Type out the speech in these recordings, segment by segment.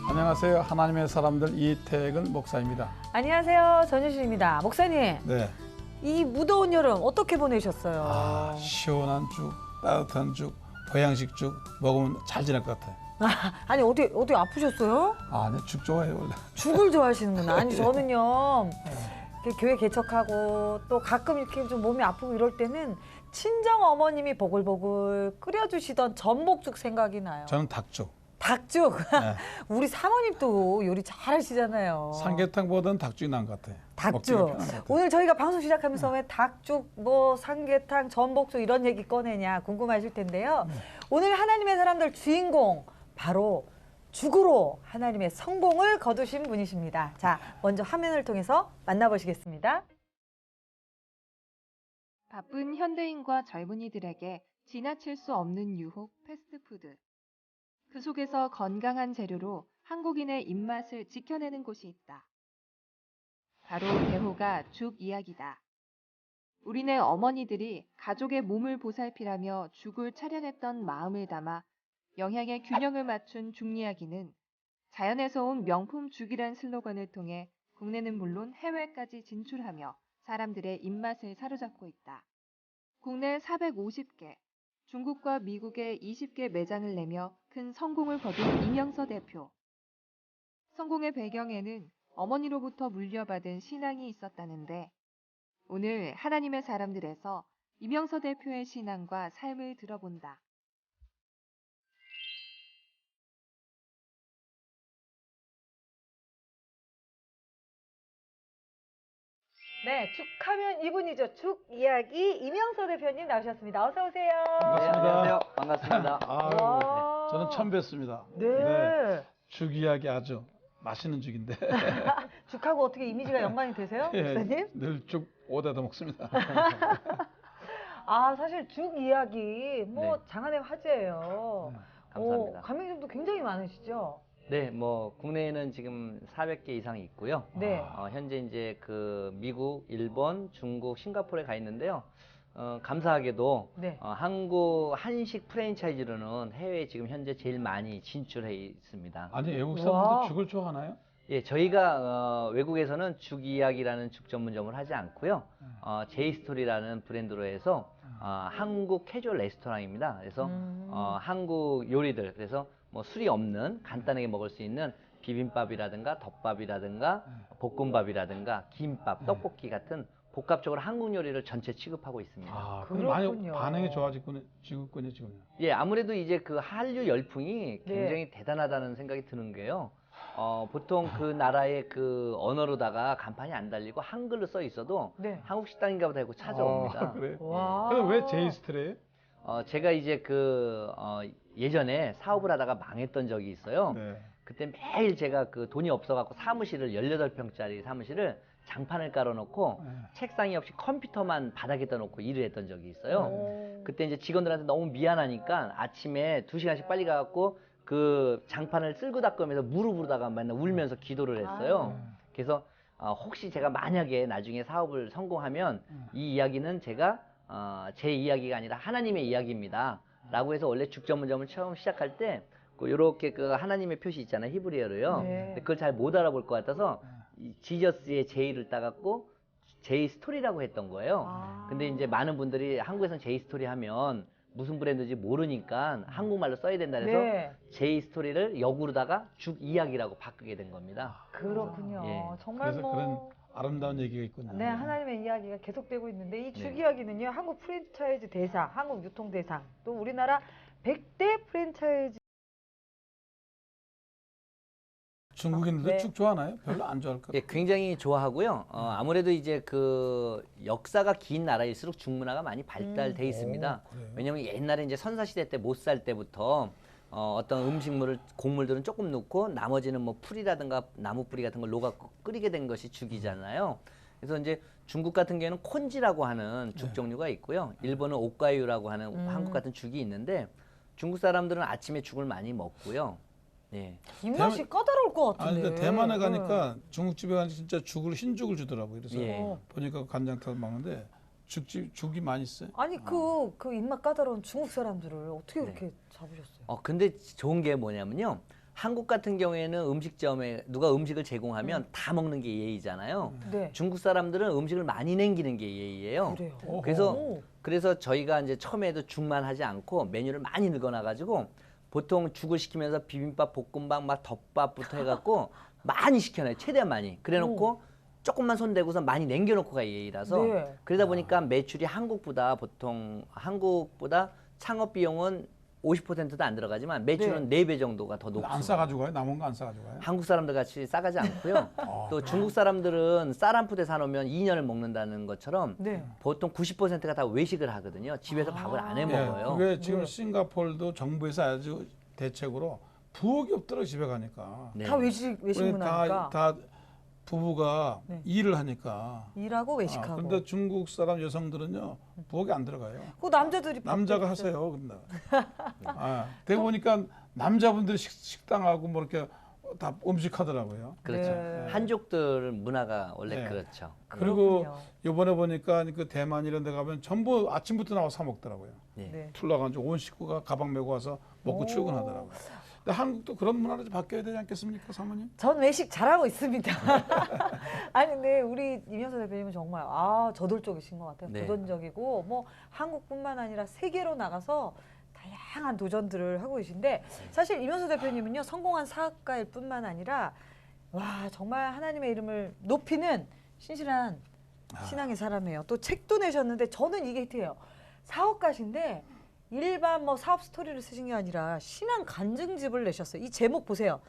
안녕하세요. 하나님의 사람들 이태근 목사입니다. 안녕하세요. 전유진입니다. 목사님, 네. 이 무더운 여름 어떻게 보내셨어요? 시원한 죽, 따뜻한 죽, 보양식 죽 먹으면 잘 지낼 것 같아요. 아니 어디 아프셨어요? 네, 죽 좋아해요 원래. 죽을 좋아하시는구나. 아니 저는요 교회 개척하고 또 가끔 이렇게 좀 몸이 아프고 이럴 때는 친정 어머님이 보글보글 끓여주시던 전복죽 생각이 나요. 저는 닭죽. 닭죽. 네. 우리 사모님도 요리 잘하시잖아요. 삼계탕보다는 닭죽이 나은 것 같아요. 닭죽. 먹기가 편한 것 같아요. 오늘 저희가 방송 시작하면서 왜 닭죽, 뭐 삼계탕, 전복죽 이런 얘기 꺼내냐 궁금하실 텐데요. 오늘 하나님의 사람들 주인공 바로 죽으로 하나님의 성공을 거두신 분이십니다. 자, 먼저 화면을 통해서 만나보시겠습니다. 바쁜 현대인과 젊은이들에게 지나칠 수 없는 유혹 패스트푸드. 그 속에서 건강한 재료로 한국인의 입맛을 지켜내는 곳이 있다. 바로 대호가 죽 이야기다. 우리네 어머니들이 가족의 몸을 보살피라며 죽을 차려냈던 마음을 담아 영양의 균형을 맞춘 죽 이야기는 자연에서 온 명품 죽이란 슬로건을 통해 국내는 물론 해외까지 진출하며 사람들의 입맛을 사로잡고 있다. 국내 450개, 중국과 미국에 20개 매장을 내며 큰 성공을 거둔 이명서 대표. 성공의 배경에는 어머니로부터 물려받은 신앙이 있었다는데 오늘 하나님의 사람들에서 이명서 대표의 신앙과 삶을 들어본다. 네, 죽하면 이분이죠. 죽 이야기 이명서 대표님 나오셨습니다. 어서 오세요. 반갑습니다. 네, 안녕하세요. 반갑습니다. 와. 저는 처음 뵙습니다. 네. 죽 이야기 아주 맛있는 죽인데. 죽하고 어떻게 이미지가 연관이 되세요, 목사님? 늘 죽 오다도 먹습니다. 아, 사실 죽 이야기 뭐 네. 장안의 화제예요. 감사합니다. 가맹점도 굉장히 많으시죠? 네, 뭐 국내에는 지금 400개 이상이 있고요. 네. 현재 이제 그 미국, 일본, 중국, 싱가포르에 가 있는데요. 감사하게도 네. 한국 한식 프랜차이즈로는 해외에 지금 현재 제일 많이 진출해 있습니다. 아니 외국 와. 사람들도 죽을 좋아하나요? 예, 저희가 외국에서는 죽 이야기라는 죽 전문점을 하지 않고요. 제이스토리라는 브랜드로 해서 한국 캐주얼 레스토랑입니다. 그래서 한국 요리들, 그래서 뭐 술이 없는 간단하게 먹을 수 있는 비빔밥이라든가 덮밥이라든가 볶음밥이라든가 김밥, 떡볶이 같은 복합적으로 한국 요리를 전체 취급하고 있습니다. 그럼 많이 그렇군요. 반응이 좋아지군요, 지금요. 예, 아무래도 이제 그 한류 열풍이 네. 굉장히 대단하다는 생각이 드는 게요. 보통 그 나라의 그 언어로다가 간판이 안 달리고 한글로 써 있어도 네. 한국 식당인가 보다 하고 찾아옵니다. 그래? 와. 그럼 왜 제이스트래요? 제가 이제 예전에 사업을 하다가 망했던 적이 있어요. 네. 그때 매일 제가 그 돈이 없어갖고 사무실을 18평짜리 사무실을 장판을 깔아놓고 네. 책상이 없이 컴퓨터만 바닥에 떠놓고 일을 했던 적이 있어요. 오. 그때 이제 직원들한테 너무 미안하니까 아침에 2시간씩 빨리 가갖고 그 장판을 쓸고 닦으면서 무릎으로다가 맨날 울면서 기도를 했어요. 그래서 혹시 제가 만약에 나중에 사업을 성공하면 이 이야기는 제가 제 이야기가 아니라 하나님의 이야기입니다. 라고 해서 원래 죽 전문점을 처음 시작할 때 요렇게 그 하나님의 표시 있잖아요. 히브리어로요. 네. 근데 그걸 잘 못 알아볼 것 같아서 이 지저스의 J를 따갖고 제이 스토리라고 했던 거예요. 근데 이제 많은 분들이 한국에서는 제이 스토리 하면 무슨 브랜드인지 모르니까 한국말로 써야 된다 그래서 네. 제이 스토리를 역으로다가 죽 이야기라고 바꾸게 된 겁니다. 그렇군요. 예. 정말 그래서 그런 아름다운 얘기가 있군요. 네, 하나님의 이야기가 계속되고 있는데 이 죽 네. 이야기는요. 한국 프랜차이즈 대상, 한국 유통 대상, 또 우리나라 100대 프랜차이즈 중국인들도 네. 죽 좋아하나요? 별로 안 좋아할 것 예, 같아요. 굉장히 좋아하고요. 아무래도 이제 그 역사가 긴 나라일수록 죽 문화가 많이 발달돼 있습니다. 그래요? 왜냐면 옛날에 이제 선사시대 때 못 살 때부터 어떤 음식물을 곡물들은 조금 넣고 나머지는 뭐 풀이라든가 나무 뿌리 같은 걸 녹아 끓이게 된 것이 죽이잖아요. 그래서 이제 중국 같은 경우에는 콘지라고 하는 죽 종류가 있고요. 일본은 옥가유라고 하는 한국 같은 죽이 있는데 중국 사람들은 아침에 죽을 많이 먹고요. 네. 입맛이 까다로울 것 아니, 같은데. 근데 대만에 가니까 중국집에 가니까 진짜 흰죽을 주더라고요. 그래서 예. 보니까 간장탕 먹는데 죽이 많이 있어요. 아니 그 입맛 까다로운 중국 사람들을 어떻게 네. 그렇게 잡으셨어요? 근데 좋은 게 뭐냐면요. 한국 같은 경우에는 음식점에 누가 음식을 제공하면 다 먹는 게 예의잖아요. 네. 중국 사람들은 음식을 많이 남기는 게 예의예요. 그래요. 어허. 그래서 저희가 이제 처음에도 죽만 하지 않고 메뉴를 많이 늘어놔가지고 보통 죽을 시키면서 비빔밥, 볶음밥, 막 덮밥부터 해갖고 많이 시켜놔요. 최대한 많이. 그래놓고 조금만 손대고서 많이 남겨놓고 가 예의라서 네. 그러다 보니까 매출이 한국보다 창업 비용은 50%도 안 들어가지만 매출은 4배 정도가 더 높습니다. 안 싸가지고 가요? 남은 거 안 싸가지고 가요? 한국 사람들 같이 싸가지 않고요. 또 중국 사람들은 쌀 한 푸대 사놓으면 2년을 먹는다는 것처럼 네. 보통 90%가 다 외식을 하거든요. 집에서 밥을 안 해 예, 먹어요. 그게 지금 싱가포르도 정부에서 아주 대책으로 부엌이 없더라고 집에 가니까. 네. 다 외식 문화니까 다 부부가 네. 일을 하니까. 일하고 외식하고. 그런데 중국 사람 여성들은요 부엌에 안 들어가요. 그 남자들이 남자가 바쁘죠. 하세요. 근데. 되게 보니까 남자분들이 식당하고 뭐 이렇게 다 음식하더라고요. 그렇죠. 네. 한족들 문화가 원래 네. 그렇죠. 그리고 그렇군요. 이번에 보니까 그 대만 이런 데 가면 전부 아침부터 나와 사 먹더라고요. 네. 네. 툴러가지고 온 식구가 가방 메고 와서 먹고 오. 출근하더라고요. 근데 한국도 그런 문화로 좀 바뀌어야 되지 않겠습니까, 사모님? 전 외식 잘하고 있습니다. 아니 근데 우리 임현서 대표님은 정말 저돌적이신 것 같아요. 네. 도전적이고 뭐 한국뿐만 아니라 세계로 나가서 다양한 도전들을 하고 계신데 사실 임현서 대표님은요 성공한 사업가일 뿐만 아니라 와 정말 하나님의 이름을 높이는 신실한 신앙의 사람이에요. 또 책도 내셨는데 저는 이게 히트해요. 사업가신데 일반 뭐 사업 스토리를 쓰신 게 아니라 신앙 간증집을 내셨어요. 이 제목 보세요.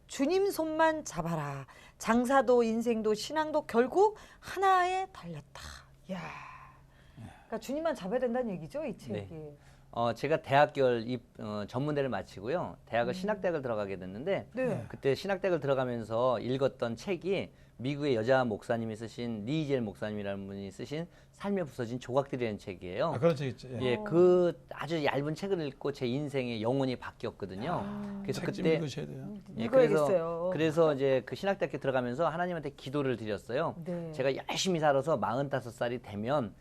주님 손만 잡아라. 장사도 인생도 신앙도 결국 하나에 달렸다. 이야. 그러니까 주님만 잡아야 된다는 얘기죠, 이 책이. 제가 대학교 전문대를 마치고요. 대학을 신학대학을 들어가게 됐는데 네. 그때 신학대학을 들어가면서 읽었던 책이 미국의 여자 목사님이 쓰신 리이젤 목사님이라는 분이 쓰신 삶에 부서진 조각들이라는 책이에요. 그런 책 있죠. 예, 그 아주 얇은 책을 읽고 제 인생의 영혼이 바뀌었거든요. 그래서 책 좀 그때 읽으셔야 돼요. 읽어야겠어요. 그래서 이제 그 신학대학교 들어가면서 하나님한테 기도를 드렸어요. 네. 제가 열심히 살아서 45살이 되면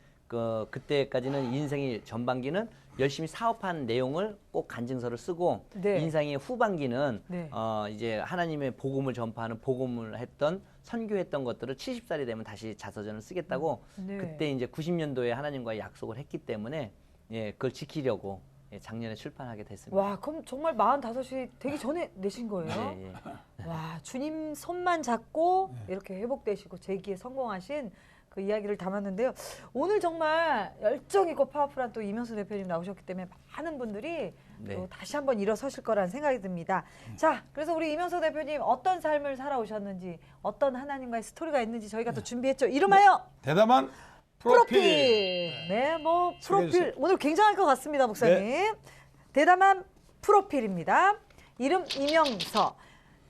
그때까지는 인생의 전반기는 열심히 사업한 내용을 꼭 간증서를 쓰고 네. 인생의 후반기는 네. 이제 하나님의 복음을 전파하는 복음을 했던 선교했던 것들을 70살이 되면 다시 자서전을 쓰겠다고 네. 그때 이제 90년도에 하나님과 약속을 했기 때문에 예, 그걸 지키려고 작년에 출판하게 됐습니다. 와, 그럼 정말 45이 되기 전에 내신 거예요? 예, 예. 와, 주님 손만 잡고 이렇게 회복되시고 재기에 성공하신 그 이야기를 담았는데요. 오늘 정말 열정 있고 파워풀한 또 이명수 대표님 나오셨기 때문에 많은 분들이 네. 또 다시 한번 일어서실 거라는 생각이 듭니다. 자, 그래서 우리 이명수 대표님 어떤 삶을 살아오셨는지 어떤 하나님과의 스토리가 있는지 저희가 또 준비했죠. 이름하여 대담한 프로필. 네, 뭐 프로필 소개해주세요. 오늘 굉장할 것 같습니다, 목사님. 대담한 프로필입니다. 이름 이명서.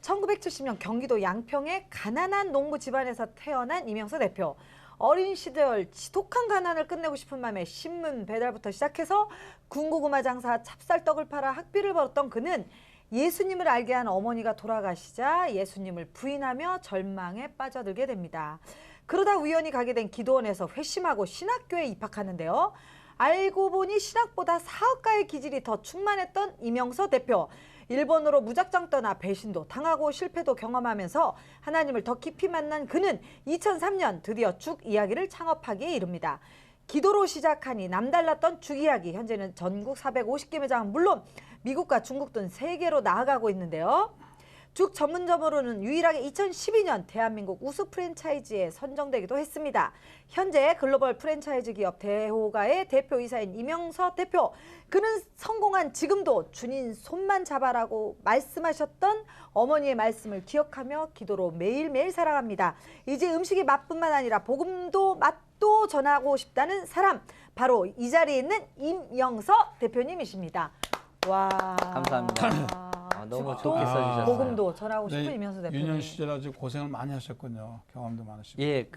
1970년 경기도 양평의 가난한 농부 집안에서 태어난 이명서 대표. 어린 시절 지독한 가난을 끝내고 싶은 마음에 신문 배달부터 시작해서 군고구마 장사 찹쌀떡을 팔아 학비를 벌었던 그는 예수님을 알게 한 어머니가 돌아가시자 예수님을 부인하며 절망에 빠져들게 됩니다. 그러다 우연히 가게 된 기도원에서 회심하고 신학교에 입학하는데요. 알고 보니 신학보다 사업가의 기질이 더 충만했던 이명서 대표. 일본으로 무작정 떠나 배신도 당하고 실패도 경험하면서 하나님을 더 깊이 만난 그는 2003년 드디어 죽 이야기를 창업하기에 이릅니다. 기도로 시작하니 남달랐던 죽 이야기, 현재는 전국 450개 매장은 물론 미국과 중국 등 세계로 나아가고 있는데요. 죽 전문점으로는 유일하게 2012년 대한민국 우수 프랜차이즈에 선정되기도 했습니다. 현재 글로벌 프랜차이즈 기업 대호가의 대표이사인 이명서 대표. 그는 성공한 지금도 주님 손만 잡아라고 말씀하셨던 어머니의 말씀을 기억하며 기도로 매일매일 살아갑니다. 이제 음식이 맛뿐만 아니라 복음도 맛도 전하고 싶다는 사람. 바로 이 자리에 있는 임영서 대표님이십니다. 와. 감사합니다. 너무 좋게 써주셨어요. 복음도 전하고 싶은 네, 이명서 대표님. 유년 시절 아주 고생을 많이 하셨군요. 경험도 많으시고. 예,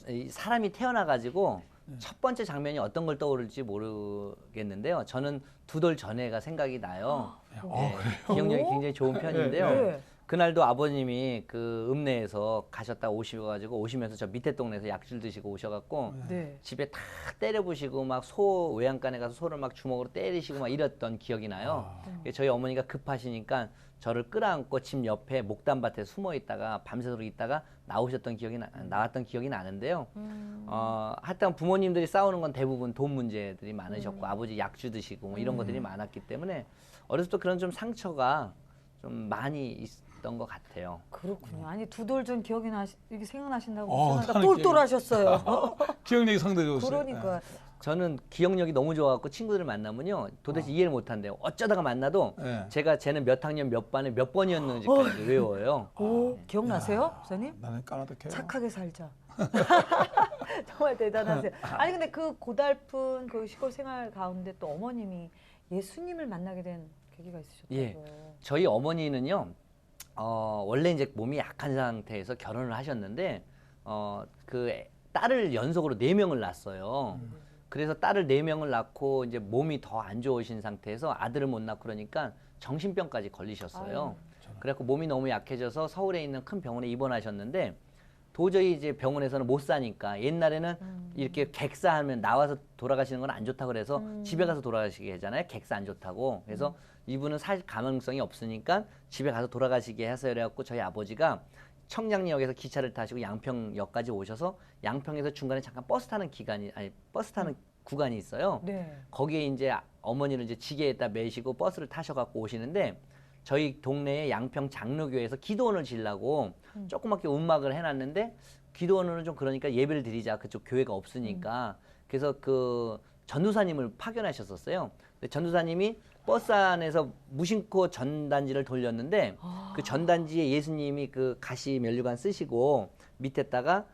이 사람이 태어나가지고 첫 번째 장면이 어떤 걸 떠오를지 모르겠는데요. 저는 2돌 전에가 생각이 나요. 네, 기억력이 굉장히 좋은 편인데요. 네. 그날도 아버님이 그 읍내에서 가셨다 오셔가지고 오시면서 저 밑에 동네에서 약줄 드시고 오셔갖고 네. 집에 탁 때려부시고 막 소 외양간에 가서 소를 막 주먹으로 때리시고 막 이랬던 기억이 나요. 저희 어머니가 급하시니까 저를 끌어안고 집 옆에 목단밭에 숨어 있다가 밤새도록 있다가 나오셨던 기억이 나왔던 기억이 나는데요. 하여튼 부모님들이 싸우는 건 대부분 돈 문제들이 많으셨고 아버지 약주 드시고 뭐 이런 것들이 많았기 때문에 어렸을 때 그런 좀 상처가 좀 많이 있었던 것 같아요. 그렇군요. 아니 2돌 전 기억이 이게 생각나신다고 나는 생각하니까 똘똘하셨어요. 기억력이 상당히 좋았어요. 그러니까. 저는 기억력이 너무 좋아갖고 친구들 만나면요 도대체 이해를 못한대요. 어쩌다가 만나도 네. 제가 쟤는 몇 학년 몇 반에 몇 번이었는지까지 외워요. 오, 기억나세요, 목사님? 나는 까마득해요. 착하게 살자. 정말 대단하세요. 아니 근데 그 고달픈 그 시골 생활 가운데 또 어머님이 예수님을 만나게 된 계기가 있으셨다고. 예. 저희 어머니는요 원래 이제 몸이 약한 상태에서 결혼을 하셨는데 그 딸을 연속으로 4명을 낳았어요. 그래서 딸을 4명을 낳고 이제 몸이 더 안 좋으신 상태에서 아들을 못 낳고 그러니까 정신병까지 걸리셨어요. 그래갖고 몸이 너무 약해져서 서울에 있는 큰 병원에 입원하셨는데 도저히 이제 병원에서는 못 사니까 옛날에는 이렇게 객사하면 나와서 돌아가시는 건 안 좋다고 그래서 집에 가서 돌아가시게 하잖아요. 객사 안 좋다고. 그래서 이분은 살 가능성이 없으니까 집에 가서 돌아가시게 해서 그래갖고 저희 아버지가 청량리역에서 기차를 타시고 양평역까지 오셔서 양평에서 중간에 잠깐 버스 타는 구간이 있어요. 네. 거기에 이제 어머니를 이제 지게에다 매시고 버스를 타셔갖고 오시는데 저희 동네에 양평 장로교회에서 기도원을 지려고 조그맣게 움막을 해놨는데 기도원은 좀 그러니까 예배를 드리자 그쪽 교회가 없으니까 그래서 그 전도사님을 파견하셨었어요. 근데 전도사님이 버스 안에서 무심코 전단지를 돌렸는데 그 전단지에 예수님이 그 가시 면류관 쓰시고 밑에다가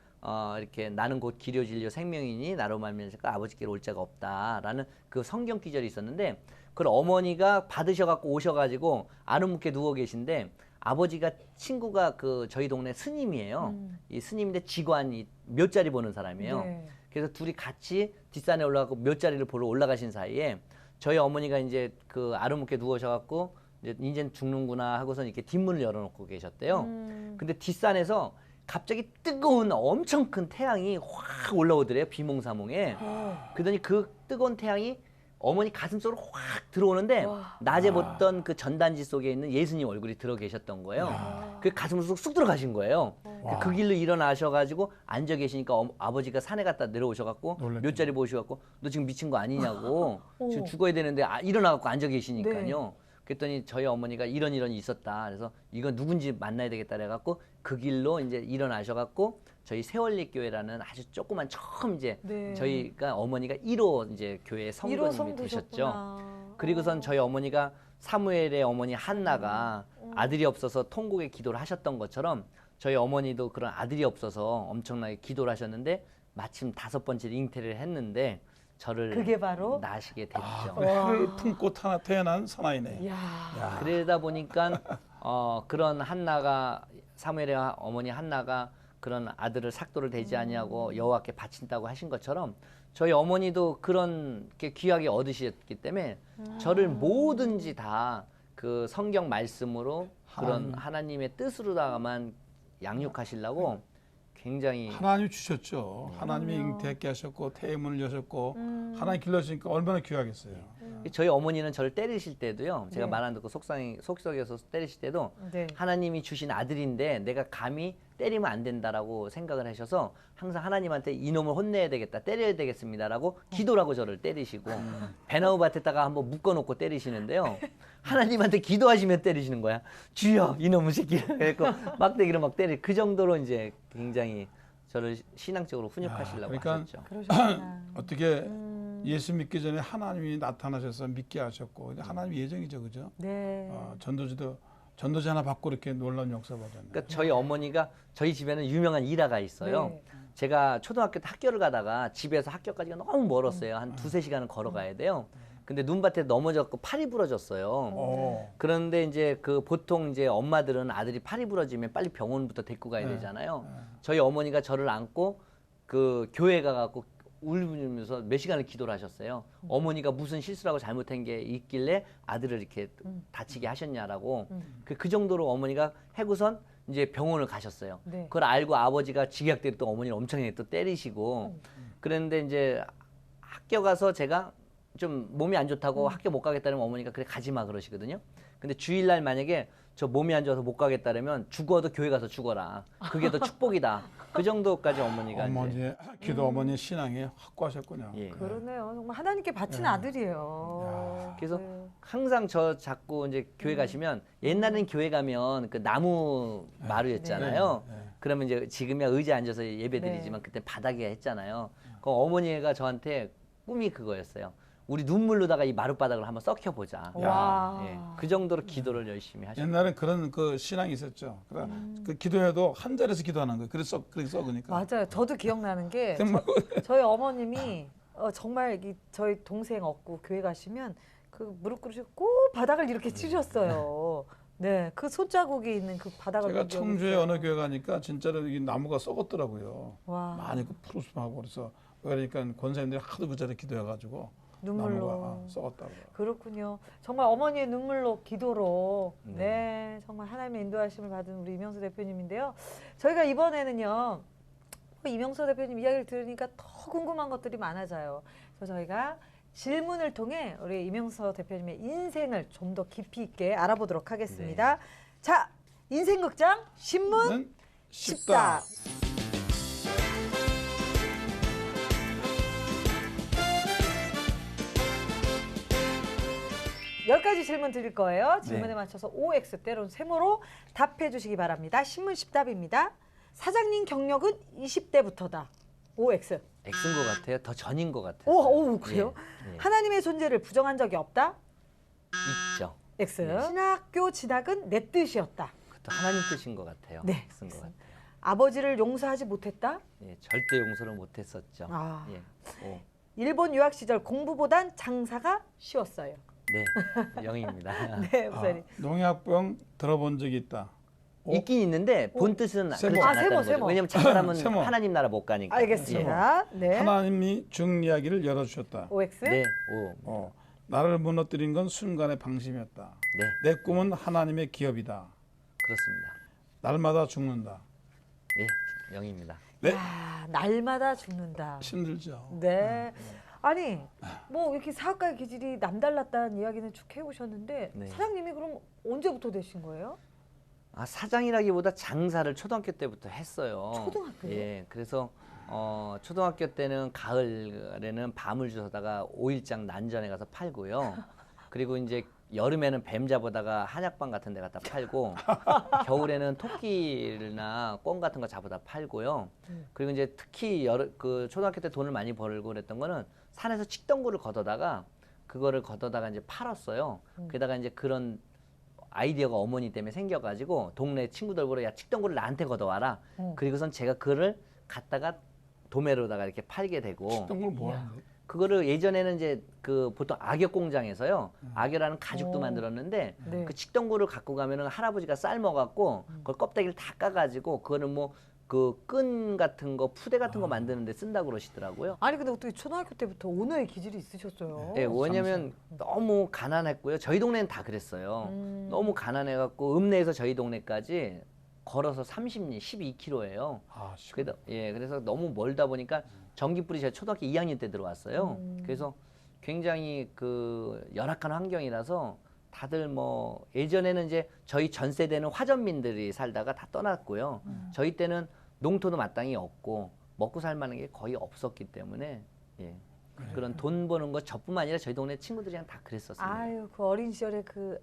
이렇게 나는 곧 길이요 진리요 생명이니 나로 말미암아 아버지께로 올 자가 없다라는 그 성경 기절이 있었는데 그걸 어머니가 받으셔갖고 오셔가지고 아름묻게 누워 계신데 아버지가 친구가 그 저희 동네 스님이에요. 이 스님인데 직관이 묘자리 보는 사람이에요. 네. 그래서 둘이 같이 뒷산에 올라가고 묘자리를 보러 올라가신 사이에 저희 어머니가 이제 그 아름묻게 누우셔갖고 이제 죽는구나 하고서 이렇게 뒷문을 열어놓고 계셨대요. 근데 뒷산에서 갑자기 뜨거운 엄청 큰 태양이 확 올라오더래요. 비몽사몽에. 그러더니 그 뜨거운 태양이 어머니 가슴 속으로 확 들어오는데 낮에 봤던 그 전단지 속에 있는 예수님 얼굴이 들어 계셨던 거예요. 그 가슴으로 쑥 들어가신 거예요. 그 길로 일어나셔가지고 앉아 계시니까 아버지가 산에 갔다 내려오셔갖고 놀랬죠. 몇 자리 보셔갖고 너 지금 미친 거 아니냐고 지금 죽어야 되는데 일어나갖고 앉아 계시니까요. 그랬더니 저희 어머니가 이런 있었다. 그래서 이건 누군지 만나야 되겠다 그래갖고 그 길로 이제 일어나셔갖고 저희 세월리 교회라는 아주 조그만 처음 이제 네. 저희가 어머니가 1호 이제 교회 성도님이 되셨죠. 그리고선 저희 어머니가 사무엘의 어머니 한나가 아들이 없어서 통곡의 기도를 하셨던 것처럼 저희 어머니도 그런 아들이 없어서 엄청나게 기도를 하셨는데 마침 5번째 잉태를 했는데 저를 그게 바로 낳으시게 됐죠. 해를 품고 태어난 사나이네. 이야. 야. 그러다 보니까 그런 한나가 사무엘의 어머니 한나가 그런 아들을 삭도를 대지 아니하고 여호와께 바친다고 하신 것처럼 저희 어머니도 그런 게 귀하게 얻으셨기 때문에 저를 뭐든지 다 그 성경 말씀으로 그런 하나님의 뜻으로다가만 양육하시려고 굉장히 하나님 주셨죠. 하나님이 잉태하게 하셨고 태문을 여셨고 하나님 길러주니까 얼마나 귀하겠어요. 저희 어머니는 저를 때리실 때도요. 제가 네. 말 안 듣고 속썩여서 때리실 때도 네. 하나님이 주신 아들인데 내가 감히 때리면 안 된다라고 생각을 하셔서 항상 하나님한테 이놈을 혼내야 되겠다, 때려야 되겠습니다라고 기도라고 저를 때리시고 배나무 밭에다가 한번 묶어놓고 때리시는데요. 하나님한테 기도하시면 때리시는 거야. 주여 이놈의 새끼. 그래서 막대기로 막 때리. 그 정도로 이제 굉장히 저를 신앙적으로 훈육하시려고 그러니까 하셨죠. 그러셨구나. 어떻게 예수 믿기 전에 하나님이 나타나셔서 믿게 하셨고 이제 하나님 예정이죠, 그죠? 네. 전도지 하나 받고 이렇게 놀라운 역사 받았네요. 그러니까 저희 어머니가 저희 집에는 유명한 일화가 있어요. 네. 제가 초등학교 때 학교를 가다가 집에서 학교까지가 너무 멀었어요. 한 2-3시간은 걸어가야 돼요. 근데 눈밭에 넘어졌고 팔이 부러졌어요. 그런데 이제 그 보통 이제 엄마들은 아들이 팔이 부러지면 빨리 병원부터 데리고 가야 되잖아요. 저희 어머니가 저를 안고 그 교회 가갖고 울면서 몇 시간을 기도를 하셨어요. 어머니가 무슨 실수라고 잘못한 게 있길래 아들을 이렇게 다치게 하셨냐라고 그 정도로 어머니가 해고선 이제 병원을 가셨어요. 네. 그걸 알고 아버지가 직약대로 또 어머니를 엄청나게 또 때리시고 그랬는데 이제 학교 가서 제가 좀 몸이 안 좋다고 학교 못 가겠다면 어머니가 그래 가지 마 그러시거든요. 근데 주일날 만약에 저 몸이 안 좋아서 못 가겠다면 죽어도 교회 가서 죽어라. 그게 더 축복이다. 그 정도까지 어머니가 이제 어머니의 기도 어머니의 신앙이 확고하셨군요. 예. 그러네요. 정말 하나님께 바친 네. 아들이에요. 그래서 네. 항상 저 자꾸 이제 교회 가시면 옛날엔 교회 가면 그 나무 마루였잖아요. 네. 그러면 이제 지금이야 의자에 앉아서 예배드리지만 그때 바닥에 했잖아요. 그 어머니가 저한테 꿈이 그거였어요. 우리 눈물로다가 이 마룻바닥을 한번 썩혀보자. 와. 예, 그 정도로 기도를 열심히 하셨어요. 옛날에 그런 그 신앙이 있었죠. 그 기도해도 한 자리에서 기도하는 거예요. 그래서 그렇게 썩으니까. 맞아요. 저도 기억나는 게 근데 뭐 저희 어머님이 정말 저희 동생 얻고 교회 가시면 그 무릎 꿇으시고 꼭 바닥을 이렇게 치셨어요. 네, 그 손자국이 있는 그 바닥을 제가 본 기억이 청주에 있어요. 어느 교회 가니까 진짜로 이 나무가 썩었더라고요. 와. 많이 그 푸르스름하고 그래서 그러니까 권사님들이 하도 그 자리에 기도해가지고 눈물로. 나무가 썩었다고요. 그렇군요. 정말 어머니의 눈물로 기도로 네. 네 정말 하나님의 인도하심을 받은 우리 이명수 대표님인데요. 저희가 이번에는요 이명수 대표님 이야기를 들으니까 더 궁금한 것들이 많아져요. 그래서 저희가 질문을 통해 우리 이명수 대표님의 인생을 좀 더 깊이 있게 알아보도록 하겠습니다. 자, 인생극장 신문 는 쉽다. 쉽다. 열 가지 질문 드릴 거예요. 질문에 네. 맞춰서 OX 때론 세모로 답해 주시기 바랍니다. 신문 10답입니다. 사장님 경력은 20대부터다. OX. X인 것 같아요. 더 전인 것 같아요. 오, 그래요? 예, 하나님의 존재를 부정한 적이 없다. 있죠. X. 네. 신학교 진학은 내 뜻이었다. 그것도 하나님 뜻인 것 같아요. 네. X인 것 같아요. 아버지를 용서하지 못했다. 예, 절대 용서를 못했었죠. 아. 예. 오. 일본 유학 시절 공부보단 장사가 쉬웠어요. 네, 영입니다. 네, 목사님. 농약병 들어본 적이 있다. 오. 있긴 있는데 본 뜻은 세모. 그렇지 아, 않았다는 세모, 거죠. 세모. 왜냐면 저 사람은 세모. 하나님 나라 못 가니까. 알겠습니다. 네. 하나님이 중 이야기를 열어주셨다. OX. 예. 네, 오. 나를 무너뜨린 건 순간의 방심이었다. 네, 내 꿈은 하나님의 기업이다. 그렇습니다. 날마다 죽는다. 네, 영입니다. 네. 아, 날마다 죽는다. 힘들죠. 네. 아니 뭐 이렇게 사학과의 기질이 남달랐다는 이야기는 쭉 해오셨는데 네. 사장님이 그럼 언제부터 되신 거예요? 아, 사장이라기보다 장사를 초등학교 때부터 했어요. 초등학교요? 예, 그래서 초등학교 때는 가을에는 밤을 주워다가 오일장 난전에 가서 팔고요. 그리고 이제 여름에는 뱀 잡아다가 한약방 같은 데 갖다 팔고 겨울에는 토끼나 꿩 같은 거 잡아다 팔고요. 그리고 이제 특히 그 초등학교 때 돈을 많이 벌고 그랬던 거는 산에서 칡덩굴을 걷어다가 그거를 걷어다가 이제 팔았어요. 게다가 이제 그런 아이디어가 어머니 때문에 생겨가지고 동네 친구들 보러 야 칡덩굴을 나한테 걷어와라. 그리고선 제가 그거를 갖다가 도매로다가 이렇게 팔게 되고 식던 걸 뭐 하는데? 그거를 예전에는 이제 그 보통 악역 공장에서요 악여라는 가죽도 오. 만들었는데 네. 그 칡덩굴을 갖고 가면은 할아버지가 삶아갖고 그걸 껍데기를 다 까가지고 그거는 뭐 그 끈 같은 거 푸대 같은 거 만드는데 쓴다고 그러시더라고요. 아니 근데 어떻게 초등학교 때부터 언어의 기질이 있으셨어요? 예, 왜냐면 너무 가난했고요. 저희 동네는 다 그랬어요. 너무 가난해갖고 읍내에서 저희 동네까지 걸어서 30리, 12km예요. 아, 그래서 너무 멀다 보니까 전기불이 제가 초등학교 2학년 때 들어왔어요. 그래서 굉장히 그 열악한 환경이라서 다들 뭐 예전에는 이제 저희 전 세대는 화전민들이 살다가 다 떠났고요. 저희 때는 농토도 마땅히 없고 먹고 살 만한 게 거의 없었기 때문에 예. 그런 돈 버는 거 저뿐만 아니라 저희 동네 친구들이랑 다 그랬었습니다. 아유 그 어린 시절에 그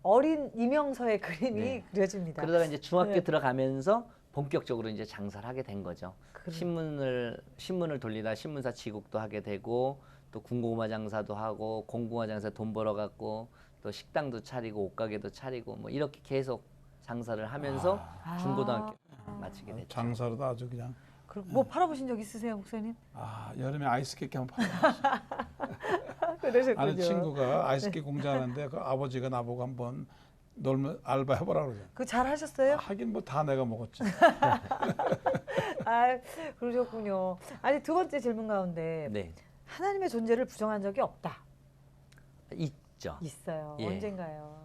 어린 이명서의 그림이 네. 그려집니다. 그러다가 이제 중학교 네. 들어가면서 본격적으로 이제 장사를 하게 된 거죠. 그래. 신문을 돌리다 신문사 취급도 하게 되고 또 군고구마 장사도 하고 공구마 장사 돈 벌어 갖고 또 식당도 차리고 옷가게도 차리고 뭐 이렇게 계속 장사를 하면서 중고등학교 마치게 됐죠. 장사로도 아주 그냥 그럼 뭐 팔아보신 적 있으세요, 목사님? 여름에 아이스케이크 한번 팔아봤어요. 그러셨군요. 아는 친구가 아이스케이크 공장하는데 그 아버지가 나보고 한번 놀면 알바 해보라 그러죠. 그 잘 하셨어요? 하긴 뭐 다 내가 먹었지. 아, 그러셨군요. 아니, 두 번째 질문 가운데 네, 하나님의 존재를 부정한 적이 없다. 있죠. 있어요. 예. 언젠가요?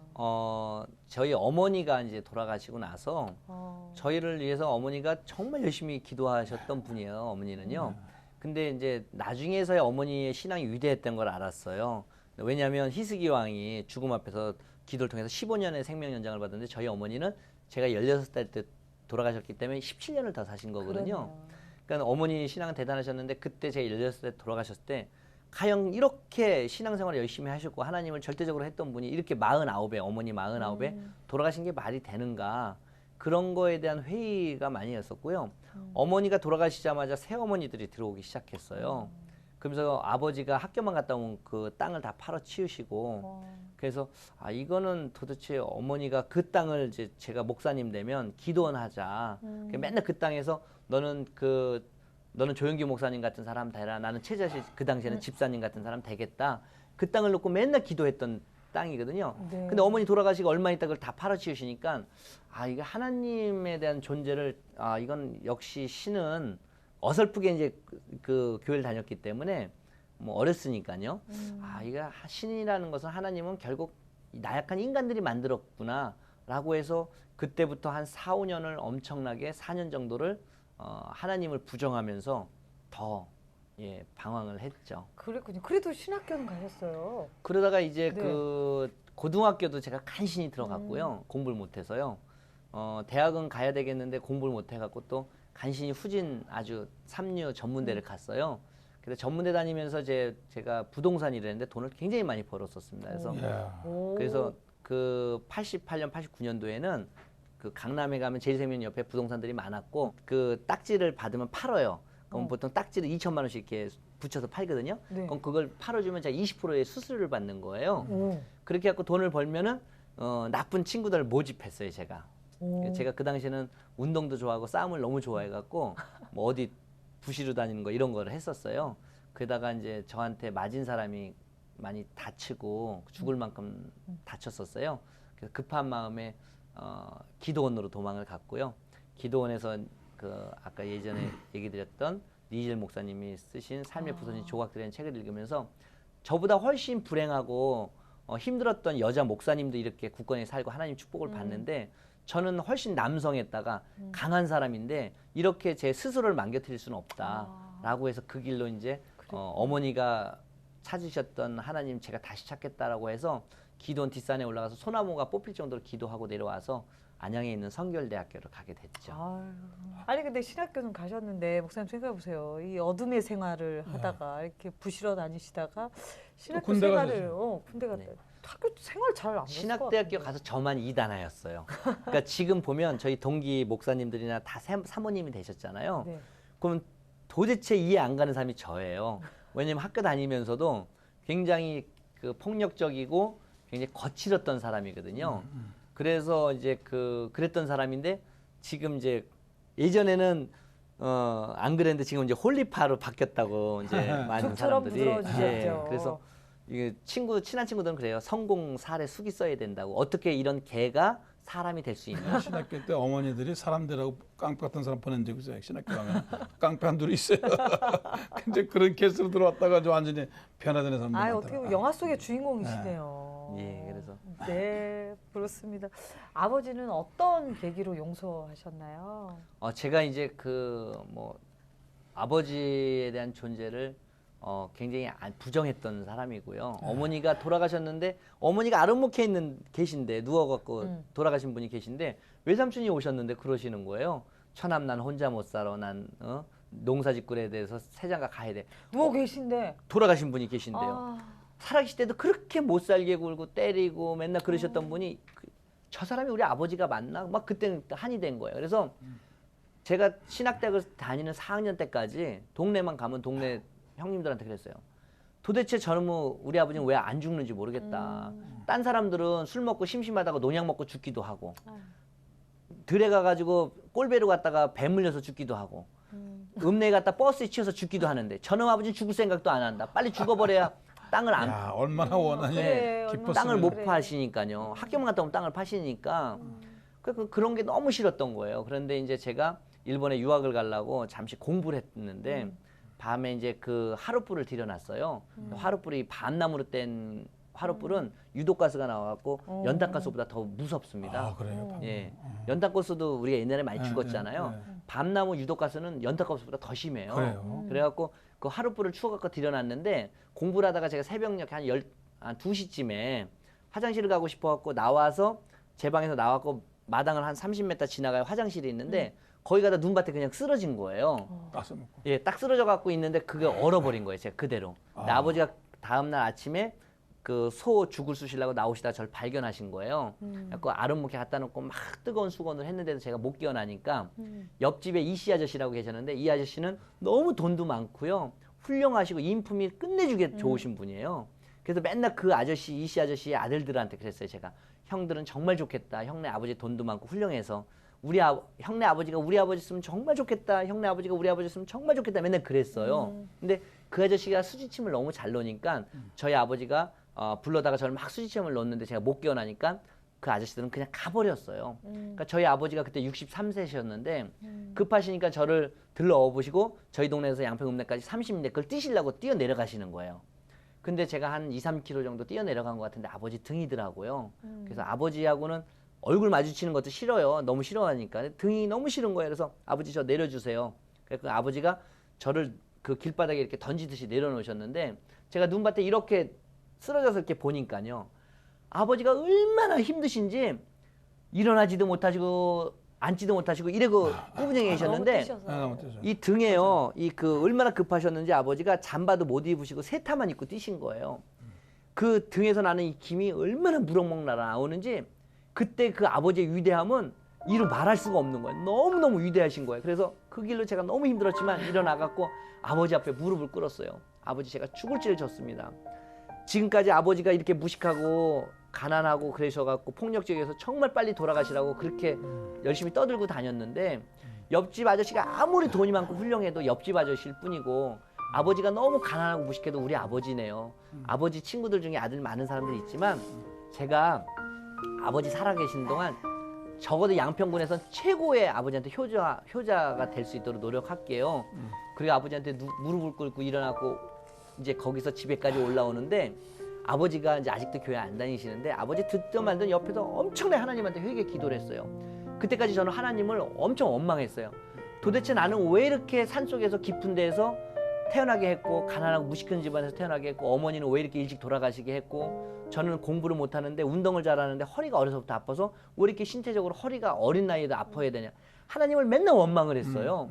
저희 어머니가 이제 돌아가시고 나서 어. 저희를 위해서 어머니가 정말 열심히 기도하셨던 분이에요. 어머니는요. 근데 이제 나중에서야 어머니의 신앙이 위대했던 걸 알았어요. 왜냐하면 희스기 왕이 죽음 앞에서 기도를 통해서 15년의 생명 연장을 받았는데 저희 어머니는 제가 16살 때 돌아가셨기 때문에 17년을 더 사신 거거든요. 그러네요. 그러니까 어머니 신앙은 대단하셨는데 그때 제가 16살 때 돌아가셨을 때 가령 이렇게 신앙생활을 열심히 하셨고 하나님을 절대적으로 했던 분이 이렇게 49에 어머니 49에 돌아가신 게 말이 되는가 그런 거에 대한 회의가 많이 했었고요. 어머니가 돌아가시자마자 새어머니들이 들어오기 시작했어요. 그러면서 아버지가 학교만 갔다 오면 그 땅을 다 팔아 치우시고 그래서 아 이거는 도대체 어머니가 그 땅을 이제 제가 목사님 되면 기도원 하자. 맨날 그 땅에서 너는 조영기 목사님 같은 사람 되라. 나는 최자실 그 당시에는 집사님 같은 사람 되겠다. 그 땅을 놓고 맨날 기도했던 땅이거든요. 네. 근데 어머니 돌아가시고 얼마 있다 그걸 다 팔아치우시니까 아 이게 하나님에 대한 존재를 아 이건 역시 신은 어설프게 이제 그 교회를 다녔기 때문에 뭐 어렸으니까요. 아 이게 신이라는 것은 하나님은 결국 나약한 인간들이 만들었구나라고 해서 그때부터 한 4, 5년을 엄청나게 4년 정도를 하나님을 부정하면서 더 방황을 했죠. 그랬군요. 그래도 신학교는 가셨어요. 그러다가 이제 네. 그 고등학교도 제가 간신히 들어갔고요. 공부를 못해서요. 대학은 가야 되겠는데 공부를 못해갖고 또 간신히 후진 아주 삼류 전문대를 갔어요. 그래서 전문대 다니면서 제가 부동산 일을 했는데 돈을 굉장히 많이 벌었었습니다. 그래서 야. 오. 그래서 그 88년, 89년도에는 그 강남에 가면 제일생명 옆에 부동산들이 많았고 그 딱지를 받으면 팔아요. 그럼 보통 딱지를 2천만 원씩 이렇게 붙여서 팔거든요. 네. 그럼 그걸 팔아주면 제가 20%의 수수료를 받는 거예요. 오. 그렇게 해갖고 돈을 벌면은 나쁜 친구들을 모집했어요, 제가. 오. 제가 그 당시에는 운동도 좋아하고 싸움을 너무 좋아해갖고 뭐 어디 부시러 다니는 거 이런 거를 했었어요. 그러다가 이제 저한테 맞은 사람이 많이 다치고 죽을 만큼 다쳤었어요. 그래서 급한 마음에 기도원으로 도망을 갔고요. 기도원에서 그 아까 예전에 얘기 드렸던 리질 목사님이 쓰신 삶의 부서진 조각들이라는 책을 읽으면서 저보다 훨씬 불행하고 힘들었던 여자 목사님도 이렇게 굳건히 살고 하나님 축복을 받는데 저는 훨씬 남성했다가 강한 사람인데 이렇게 제 스스로를 망가뜨릴 수는 없다라고 해서 그 길로 이제 어머니가 찾으셨던 하나님 제가 다시 찾겠다라고 해서 기도원 뒷산에 올라가서 소나무가 뽑힐 정도로 기도하고 내려와서 안양에 있는 성결대학교를 가게 됐죠. 아유. 아니 근데 신학교는 가셨는데 목사님 생각해 보세요. 이 어둠의 생활을 하다가 이렇게 부시러 다니시다가 신학교 군대 생활을 가셨죠. 군대 갔다. 네. 학교 생활 잘 안 했을 것 신학대학교 같은데. 가서 저만 2단하였어요. 그러니까 지금 보면 저희 동기 목사님들이나 다 사모님이 되셨잖아요. 네. 그럼 도대체 이해 안 가는 사람이 저예요. 왜냐면 학교 다니면서도 굉장히 그 폭력적이고 굉장히 거칠었던 사람이거든요. 그래서 이제 그랬던 사람인데 지금 이제 예전에는 안 그랬는데 지금 이제 홀리파로 바뀌었다고 이제 많은 죽처럼 사람들이 부드러워지셨죠. 그래서 이게 친한 친구들은 그래요. 성공 사례 숙이 써야 된다고. 어떻게 이런 개가 사람이 될 수 있나? 신학교 때 어머니들이 사람들하고 깡패 같은 사람 보낸 적이 있어요. 신학교 가면 깡패 한둘이 있어요. 근데 그런 케이스로 들어왔다가 좀 완전히 변화되는 사람들 아 많더라. 어떻게 보면 영화 속의 주인공이시네요. 예, 그래서 네 그렇습니다. 아버지는 어떤 계기로 용서하셨나요? 제가 이제 뭐 아버지에 대한 존재를 굉장히 부정했던 사람이고요. 어머니가 돌아가셨는데 어머니가 아름목해 계신데 누워갖고 돌아가신 분이 계신데 외삼촌이 오셨는데 그러시는 거예요. 처남 난 혼자 못 살아. 난 농사짓굴에 대해서 세장가 가야 돼. 누워 계신데 돌아가신 분이 계신데요. 아, 살아계실 때도 그렇게 못 살게 굴고 때리고 맨날 그러셨던 분이 저 사람이 우리 아버지가 맞나? 막 그때는 한이 된 거예요. 그래서 제가 신학대학을 다니는 4학년 때까지 동네만 가면 동네 형님들한테 그랬어요. 도대체 저는 뭐 우리 아버지는 왜 안 죽는지 모르겠다. 딴 사람들은 술 먹고 심심하다가 농약 먹고 죽기도 하고 들에 가가지고 꼴배로 갔다가 배 물려서 죽기도 하고 읍내에 갔다 버스에 치여서 죽기도 하는데 저놈 아버지는 죽을 생각도 안 한다. 빨리 죽어버려야 땅을 안 야, 얼마나 원하니 그래, 기뻤으면. 땅을 못 그래. 파시니까요. 학교만 갔다 오면 땅을 파시니까 그런 게 너무 싫었던 거예요. 그런데 이제 제가 일본에 유학을 가려고 잠시 공부를 했는데 밤에 이제 그 하룻불을 들여놨어요. 하룻불이 밤나무로 뗀 하룻불은 유독가스가 나와갖고 연탄가스보다 더 무섭습니다. 아, 그래요. 예, 연탄가스도 우리가 옛날에 많이 네, 죽었잖아요. 네, 네. 밤나무 유독가스는 연탄가스보다 더 심해요. 그래요. 그래갖고 그 하룻불을 추워갖고 들여놨는데 공부를 하다가 제가 새벽녘 한 2시쯤에 화장실을 가고 싶어갖고 나와서 제 방에서 나왔고 마당을 한 30m 지나가야 화장실이 있는데 거기 가다 눈밭에 그냥 쓰러진 거예요. 가스 먹고. 예, 딱 쓰러져 갖고 있는데 그게 얼어버린 거예요. 제가 그대로. 근데 아버지가 다음날 아침에 그 소 죽을 쑤시려고 나오시다 저를 발견하신 거예요. 그래서 아름목에 갖다 놓고 막 뜨거운 수건을 했는데도 제가 못 깨어나니까 옆집에 이씨 아저씨라고 계셨는데 이 아저씨는 너무 돈도 많고요. 훌륭하시고 인품이 끝내주게 좋으신 분이에요. 그래서 맨날 그 아저씨, 이씨 아저씨의 아들들한테 그랬어요. 제가 형들은 정말 좋겠다. 형네 아버지 돈도 많고 훌륭해서 형네 아버지가 우리 아버지 있으면 정말 좋겠다. 형네 아버지가 우리 아버지 있으면 정말 좋겠다. 맨날 그랬어요. 근데 그 아저씨가 수지침을 너무 잘 놓으니까 저희 아버지가 불러다가 저를 막 수지침을 놓는데 제가 못 깨어나니까 그 아저씨들은 그냥 가버렸어요. 그러니까 저희 아버지가 그때 63세셨는데 급하시니까 저를 들러 보시고 저희 동네에서 양평읍내까지 30인데 그걸 뛰시려고 뛰어 내려가시는 거예요. 근데 제가 한 2, 3km 정도 뛰어 내려간 것 같은데 아버지 등이더라고요. 그래서 아버지하고는 얼굴 마주치는 것도 싫어요. 너무 싫어하니까. 등이 너무 싫은 거예요. 그래서 아버지 저 내려주세요. 그래서 그 아버지가 저를 그 길바닥에 이렇게 던지듯이 내려놓으셨는데 제가 눈밭에 이렇게 쓰러져서 이렇게 보니까요. 아버지가 얼마나 힘드신지 일어나지도 못하시고 앉지도 못하시고 이러고 꾸부정해 계셨는데 너무 뛰셔서. 이 등에요. 이 그 얼마나 급하셨는지 아버지가 잠바도 못 입으시고 세타만 입고 뛰신 거예요. 그 등에서 나는 이 김이 얼마나 무럭먹 나오는지 그때 그 아버지의 위대함은 이루 말할 수가 없는 거예요. 너무너무 위대하신 거예요. 그래서 그 길로 제가 너무 힘들었지만 일어나갖고 아버지 앞에 무릎을 꿇었어요. 아버지 제가 죽을 죄를 졌습니다. 지금까지 아버지가 이렇게 무식하고 가난하고 그러셔갖고 폭력적이어서 정말 빨리 돌아가시라고 그렇게 열심히 떠들고 다녔는데 옆집 아저씨가 아무리 돈이 많고 훌륭해도 옆집 아저씨일 뿐이고 아버지가 너무 가난하고 무식해도 우리 아버지네요. 아버지 친구들 중에 아들 많은 사람들이 있지만 제가 아버지 살아계신 동안 적어도 양평군에선 최고의 아버지한테 효자가 될 수 있도록 노력할게요. 그리고 아버지한테 무릎을 꿇고 일어나고 이제 거기서 집에까지 올라오는데 아버지가 이제 아직도 교회 안 다니시는데 아버지 듣도 말든 옆에서 엄청나게 하나님한테 회개 기도를 했어요. 그때까지 저는 하나님을 엄청 원망했어요. 도대체 나는 왜 이렇게 산속에서 깊은 데에서 태어나게 했고 가난하고 무식한 집안에서 태어나게 했고 어머니는 왜 이렇게 일찍 돌아가시게 했고 저는 공부를 못하는데 운동을 잘하는데 허리가 어려서부터 아파서 왜 이렇게 신체적으로 허리가 어린 나이에도 아파야 되냐. 하나님을 맨날 원망을 했어요.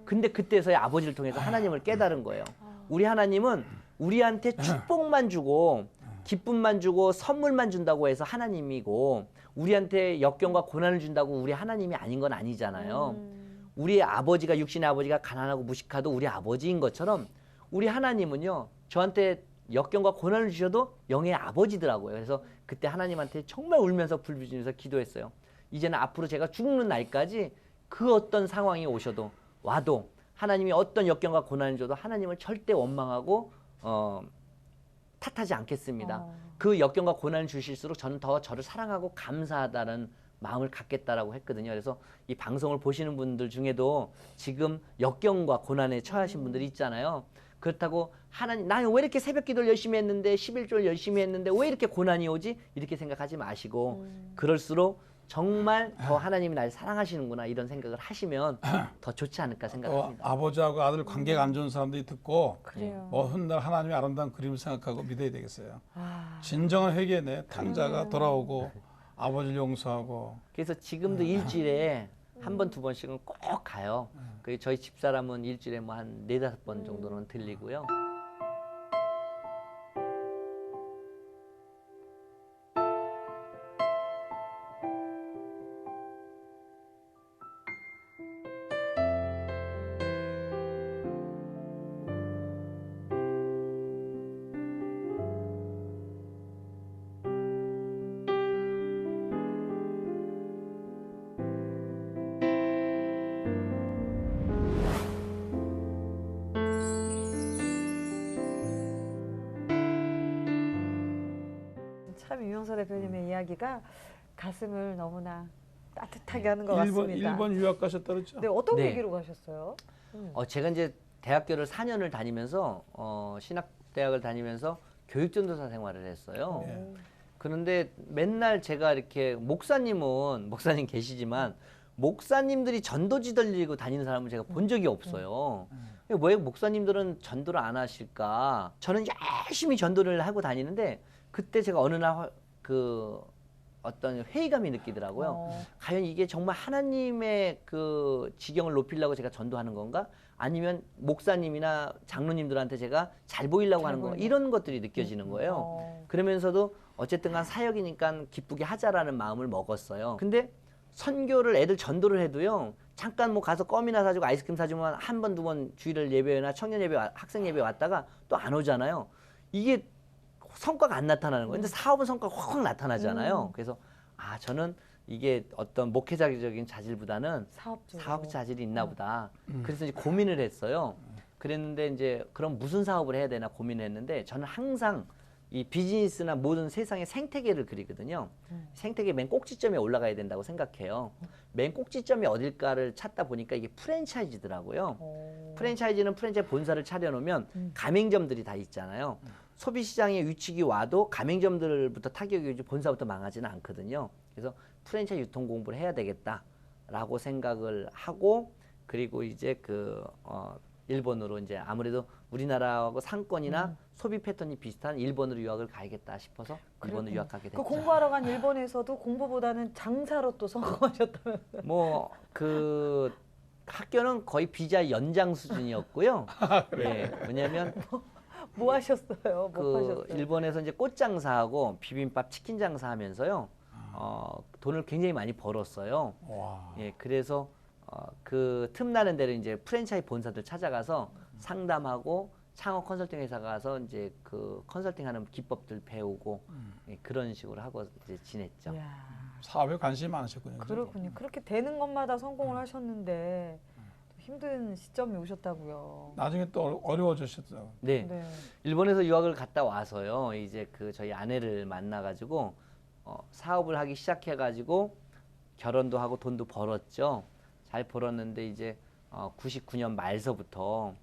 근데 그때서야 아버지를 통해서 하나님을 깨달은 거예요. 우리 하나님은 우리한테 축복만 주고 기쁨만 주고 선물만 준다고 해서 하나님이고 우리한테 역경과 고난을 준다고 우리 하나님이 아닌 건 아니잖아요. 우리 아버지가 육신의 아버지가 가난하고 무식하도 우리 아버지인 것처럼 우리 하나님은요. 저한테 역경과 고난을 주셔도 영의 아버지더라고요. 그래서 그때 하나님한테 정말 울면서 불비지면서 기도했어요. 이제는 앞으로 제가 죽는 날까지 그 어떤 상황이 오셔도 와도 하나님이 어떤 역경과 고난을 줘도 하나님을 절대 원망하고 탓하지 않겠습니다. 그 역경과 고난을 주실수록 저는 더 저를 사랑하고 감사하다는 마음을 갖겠다라고 했거든요. 그래서 이 방송을 보시는 분들 중에도 지금 역경과 고난에 처하신 분들이 있잖아요. 그렇다고 하나님 나는 왜 이렇게 새벽 기도를 열심히 했는데 11조를 열심히 했는데 왜 이렇게 고난이 오지? 이렇게 생각하지 마시고 그럴수록 정말 더 하나님이 날 사랑하시는구나 이런 생각을 하시면 더 좋지 않을까 생각합니다. 아버지하고 아들 관계가 안 좋은 사람들이 듣고 그래요. 훗날 하나님의 아름다운 그림을 생각하고 믿어야 되겠어요. 진정한 회개네. 탕자가 돌아오고 아버지를 용서하고. 그래서 지금도 일주일에 한 번, 두 번씩은 꼭 가요. 그 저희 집사람은 일주일에 뭐 한 4, 5번 정도는 들리고요. 참 이명서 대표님의 이야기가 가슴을 너무나 따뜻하게 하는 것 같습니다. 일본 유학 가셨다 그랬죠? 네, 어떤 네. 계기로 가셨어요? 제가 이제 대학교를 4년을 다니면서 신학대학을 다니면서 교육전도사 생활을 했어요. 네. 그런데 맨날 제가 이렇게 목사님 계시지만 목사님들이 전도지 들리고 다니는 사람을 제가 본 적이 없어요. 왜 목사님들은 전도를 안 하실까? 저는 열심히 전도를 하고 다니는데 그때 제가 어느 날 그 어떤 회의감이 느끼더라고요. 과연 이게 정말 하나님의 그 지경을 높이려고 제가 전도하는 건가? 아니면 목사님이나 장로님들한테 제가 잘 보이려고 하는 건가? 이런 것들이 느껴지는 거예요. 그러면서도 어쨌든 간 사역이니까 기쁘게 하자라는 마음을 먹었어요. 근데 선교를 애들 전도를 해도요. 잠깐 뭐 가서 껌이나 사주고 아이스크림 사주면 한 번, 두 번 주일을 예배나 청년 예배, 학생 예배 왔다가 또 안 오잖아요. 이게 성과가 안 나타나는 거예요. 근데 사업은 성과가 확 나타나잖아요. 그래서 저는 이게 어떤 목회자적인 자질보다는 사업 자질이 있나 보다. 그래서 이제 고민을 했어요. 그랬는데 이제 그럼 무슨 사업을 해야 되나 고민했는데 저는 항상 이 비즈니스나 모든 세상의 생태계를 그리거든요. 생태계 맨 꼭지점에 올라가야 된다고 생각해요. 맨 꼭지점이 어딜까를 찾다 보니까 이게 프랜차이즈더라고요. 프랜차이즈는 프랜차이즈 본사를 차려놓으면 가맹점들이 다 있잖아요. 소비시장에 위축이 와도 가맹점들부터 타격이 오지 본사부터 망하지는 않거든요. 그래서 프랜차이즈 유통 공부를 해야 되겠다라고 생각을 하고 그리고 이제 일본으로 이제 아무래도 우리나라하고 상권이나 소비 패턴이 비슷한 일본으로 유학을 가야겠다 싶어서 일본으로 유학 가게 됐죠. 그 공부하러 간 일본에서도 공부보다는 장사로 또 성공하셨다면? 뭐 그 학교는 거의 비자 연장 수준이었고요. 예, 왜냐하면 뭐 하셨어요? 뭐 하셨어요? 일본에서 이제 꽃 장사하고 비빔밥 치킨 장사하면서요. 돈을 굉장히 많이 벌었어요. 와. 예, 그래서 그 틈나는 대로 이제 프랜차이즈 본사들 찾아가서 상담하고 창업 컨설팅 회사 가서 이제 그 컨설팅하는 기법들 배우고 예, 그런 식으로 하고 이제 지냈죠. 이야, 사업에 관심이 많으셨군요. 그죠? 그렇군요. 그렇게 되는 것마다 성공을 하셨는데 또 힘든 시점이 오셨다고요. 나중에 또 어려워지셨죠. 네. 네. 일본에서 유학을 갔다 와서요. 이제 저희 아내를 만나가지고 사업을 하기 시작해가지고 결혼도 하고 돈도 벌었죠. 잘 벌었는데 이제 99년 말서부터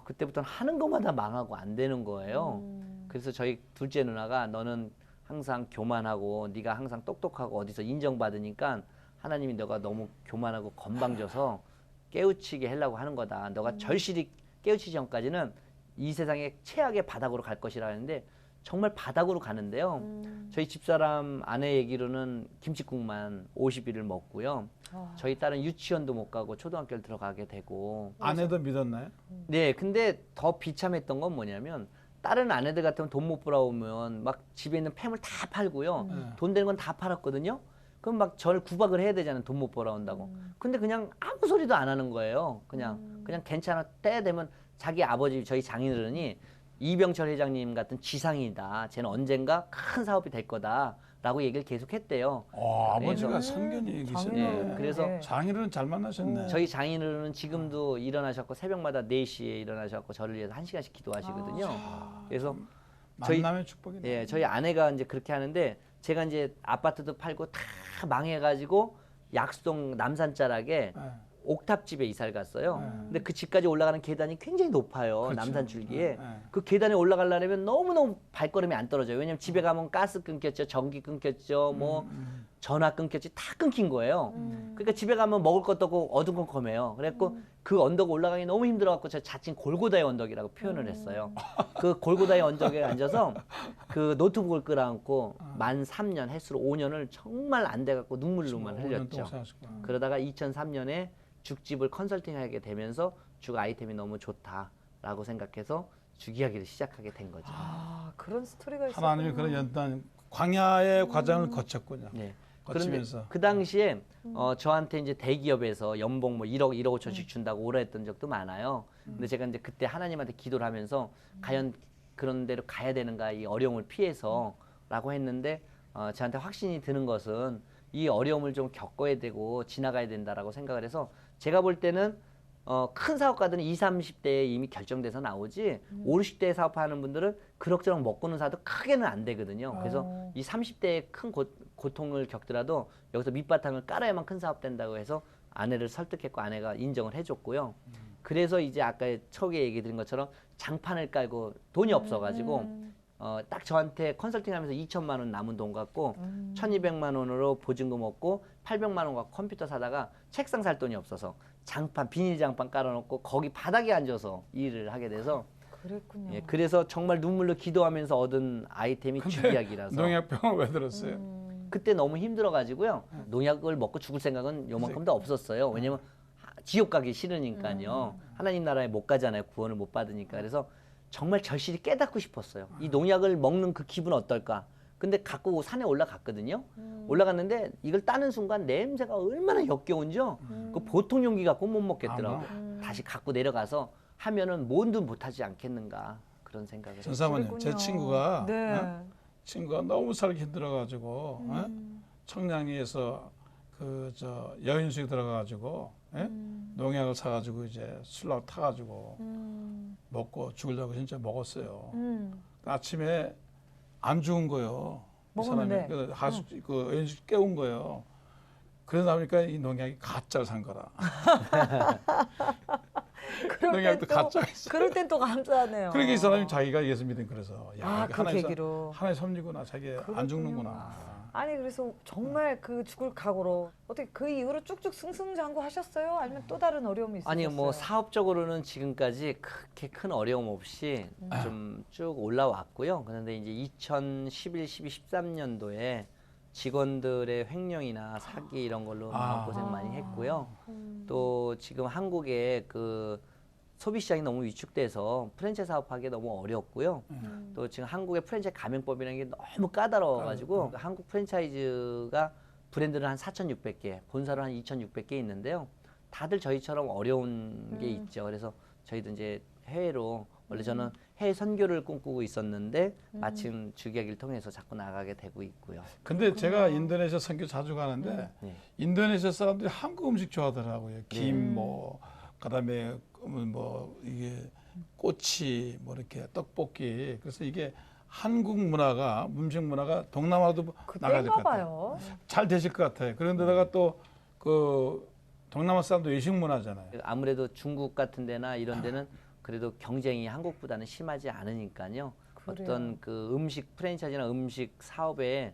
그때부터는 하는 것마다 망하고 안 되는 거예요. 그래서 저희 둘째 누나가 너는 항상 교만하고 네가 항상 똑똑하고 어디서 인정받으니까 하나님이 너가 너무 교만하고 건방져서 깨우치게 하려고 하는 거다. 너가 절실히 깨우치기 전까지는 이 세상의 최악의 바닥으로 갈 것이라 하는데 정말 바닥으로 가는데요. 저희 집사람 아내 얘기로는 김칫국만 50일을 먹고요. 저희 딸은 유치원도 못 가고 초등학교를 들어가게 되고. 아내도 믿었나요? 네, 근데 더 비참했던 건 뭐냐면 다른 아내들 같으면 돈 못 벌어오면 막 집에 있는 팸을 다 팔고요. 돈 되는 건 다 팔았거든요. 그럼 막 저를 구박을 해야 되잖아요. 돈 못 벌어온다고. 근데 그냥 아무 소리도 안 하는 거예요. 그냥 괜찮아. 때 되면 자기 아버지 저희 장인어른이 이병철 회장님 같은 지상이다. 쟤는 언젠가 큰 사업이 될 거다라고 얘기를 계속 했대요. 아버지가 선견이시네. 네, 그래서 장인어른 잘 만나셨네. 저희 장인어른은 지금도 일어나셨고 새벽마다 4시에 일어나셨고 저를 위해서 1시간씩 기도하시거든요. 그래서 만남의 축복이네. 예, 저희 아내가 이제 그렇게 하는데 제가 이제 아파트도 팔고 다 망해가지고 약수동 남산자락에 네. 옥탑집에 이사를 갔어요. 근데 그 집까지 올라가는 계단이 굉장히 높아요. 그렇죠. 남산 줄기에. 네. 그 계단에 올라가려면 너무너무 발걸음이 안 떨어져요. 왜냐면 집에 가면 가스 끊겼죠. 전기 끊겼죠. 뭐 전화 끊겼지. 다 끊긴 거예요. 그러니까 집에 가면 먹을 것도 없고 어두컴컴해요. 그래갖고 그 언덕 올라가기 너무 힘들어갖고 제가 자칭 골고다의 언덕이라고 표현을 했어요. 그 골고다의 언덕에 앉아서 그 노트북을 끌어안고 만 3년 횟수로 5년을 정말 안 돼갖고 눈물로만 흘렸죠. 그러다가 2003년에 죽집을 컨설팅하게 되면서 죽 아이템이 너무 좋다라고 생각해서 죽 이야기를 시작하게 된 거죠. 그런 스토리가 있었구나. 하나님이 그런 연단 광야의 과정을 거쳤군요. 네. 거치면서. 그런데 그 당시에 저한테 이제 대기업에서 연봉 뭐 1억 5천씩 준다고 오라 했던 적도 많아요. 근데 제가 이제 그때 하나님한테 기도를 하면서 과연 그런 데로 가야 되는가 이 어려움을 피해서라고 했는데 저한테 확신이 드는 것은 이 어려움을 좀 겪어야 되고 지나가야 된다라고 생각을 해서 제가 볼 때는 큰 사업가들은 20, 30대에 이미 결정돼서 나오지 5, 60대에 사업하는 분들은 그럭저럭 먹고는 사도 크게는 안 되거든요. 그래서 이 30대에 큰 고통을 겪더라도 여기서 밑바탕을 깔아야만 큰 사업 된다고 해서 아내를 설득했고 아내가 인정을 해줬고요. 그래서 이제 아까 처음에 얘기 드린 것처럼 장판을 깔고 돈이 없어가지고 딱 저한테 컨설팅하면서 2천만 원 남은 돈 갖고 1,200만 원으로 보증금 얻고 800만 원 갖고 컴퓨터 사다가 책상 살 돈이 없어서 장판 비닐 장판 깔아놓고 거기 바닥에 앉아서 일을 하게 돼서 그랬군요. 예, 그래서 정말 눈물로 기도하면서 얻은 아이템이 주기약이라서 농약병을 왜 들었어요? 그때 너무 힘들어가지고요. 농약을 먹고 죽을 생각은 요만큼도 없었어요. 왜냐면 지옥 가기 싫으니까요. 하나님 나라에 못 가잖아요. 구원을 못 받으니까. 그래서 정말 절실히 깨닫고 싶었어요. 이 농약을 먹는 그 기분 어떨까? 근데 갖고 산에 올라갔거든요. 올라갔는데 이걸 따는 순간 냄새가 얼마나 역겨운지요. 그 보통 용기 갖고 못 먹겠더라고요. 다시 갖고 내려가서 하면은 뭔도 못하지 않겠는가 그런 생각을 했어요. 전사모님, 제 친구가 네. 친구가 너무 살기 힘들어가지고 청량리에서 그 여인숙에 들어가가지고 농약을 사가지고 이제 술라고 타가지고 먹고 죽으려고 진짜 먹었어요. 아침에 안 죽은 거예요. 이 사람이 먹었는데. 그 하숙 그 여인숙 깨운 거예요. 그러다 보니까 이 농약이 가짜를 산 거라. 농약도 가짜 있어. 그럴 땐 또 감사하네요. 그러니까 이 사람이 자기가 예수 믿은 그래서 야, 이게 그 계기로. 하나의 섭리구나. 자기 안 죽는구나. 아니 그래서 정말 그 죽을 각오로 어떻게 그 이후로 쭉쭉 승승장구 하셨어요? 아니면 또 다른 어려움이 있으셨어요? 아니 뭐 사업적으로는 지금까지 그렇게 큰 어려움 없이 좀 쭉 올라왔고요. 그런데 이제 2011, 12, 13년도에 직원들의 횡령이나 사기 이런 걸로 마음고생 많이 했고요. 또 지금 한국의 그 소비 시장이 너무 위축돼서 프랜차이즈 사업하기 너무 어렵고요. 또 지금 한국의 프랜차이즈 가맹법이라는 게 너무 까다로워가지고 한국 프랜차이즈가 브랜드는 한 4,600개, 본사로 한 2,600개 있는데요. 다들 저희처럼 어려운 게 있죠. 그래서 저희도 이제 해외로 원래 저는 해외 선교를 꿈꾸고 있었는데 마침 주기하기를 통해서 자꾸 나가게 되고 있고요. 근데 제가 인도네시아 선교 자주 가는데 네. 인도네시아 사람들이 한국 음식 좋아하더라고요. 김 뭐 그다음에 뭐 이게 꼬치 뭐 이렇게 떡볶이. 그래서 이게 한국 문화가 음식 문화가 동남아도 나가야 될 것 같아요. 잘 되실 것 같아요. 그런데다가 또 그 동남아 사람도 외식 문화잖아요. 아무래도 중국 같은 데나 이런 데는 그래도 경쟁이 한국보다는 심하지 않으니까요. 그래요. 어떤 그 음식 프랜차이즈나 음식 사업에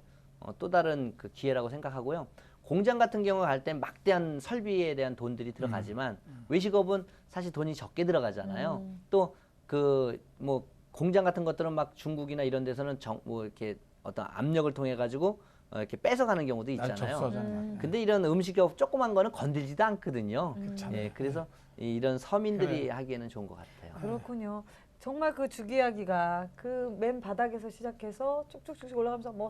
또 다른 그 기회라고 생각하고요. 공장 같은 경우 갈 땐 막대한 설비에 대한 돈들이 들어가지만 외식업은 사실 돈이 적게 들어가잖아요. 또 그 뭐 공장 같은 것들은 막 중국이나 이런 데서는 뭐 이렇게 어떤 압력을 통해 가지고 이렇게 뺏어가는 경우도 있잖아요. 근데 이런 음식업 조그만 거는 건들지도 않거든요. 예, 그래서 이런 서민들이 하기에는 좋은 것 같아요. 그렇군요. 정말 그 주기야기가 그 맨 바닥에서 시작해서 쭉쭉쭉 올라가면서 뭐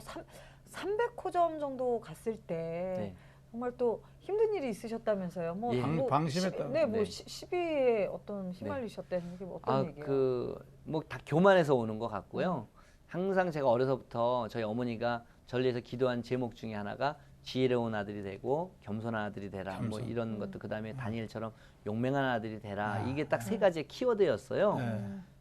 300호점 정도 갔을 때 네. 정말 또 힘든 일이 있으셨다면서요. 뭐, 예. 방심했다. 네, 뭐 네. 시비에 어떤 휘말리셨다는 게 뭐 어떤 얘기예요? 뭐 다 교만에서 오는 것 같고요. 항상 제가 어려서부터 저희 어머니가 저를 위해서 기도한 제목 중에 하나가 지혜로운 아들이 되고 겸손한 아들이 되라. 뭐 이런 것도 그다음에 다니엘처럼 용맹한 아들이 되라. 이게 딱 세 가지의 키워드였어요.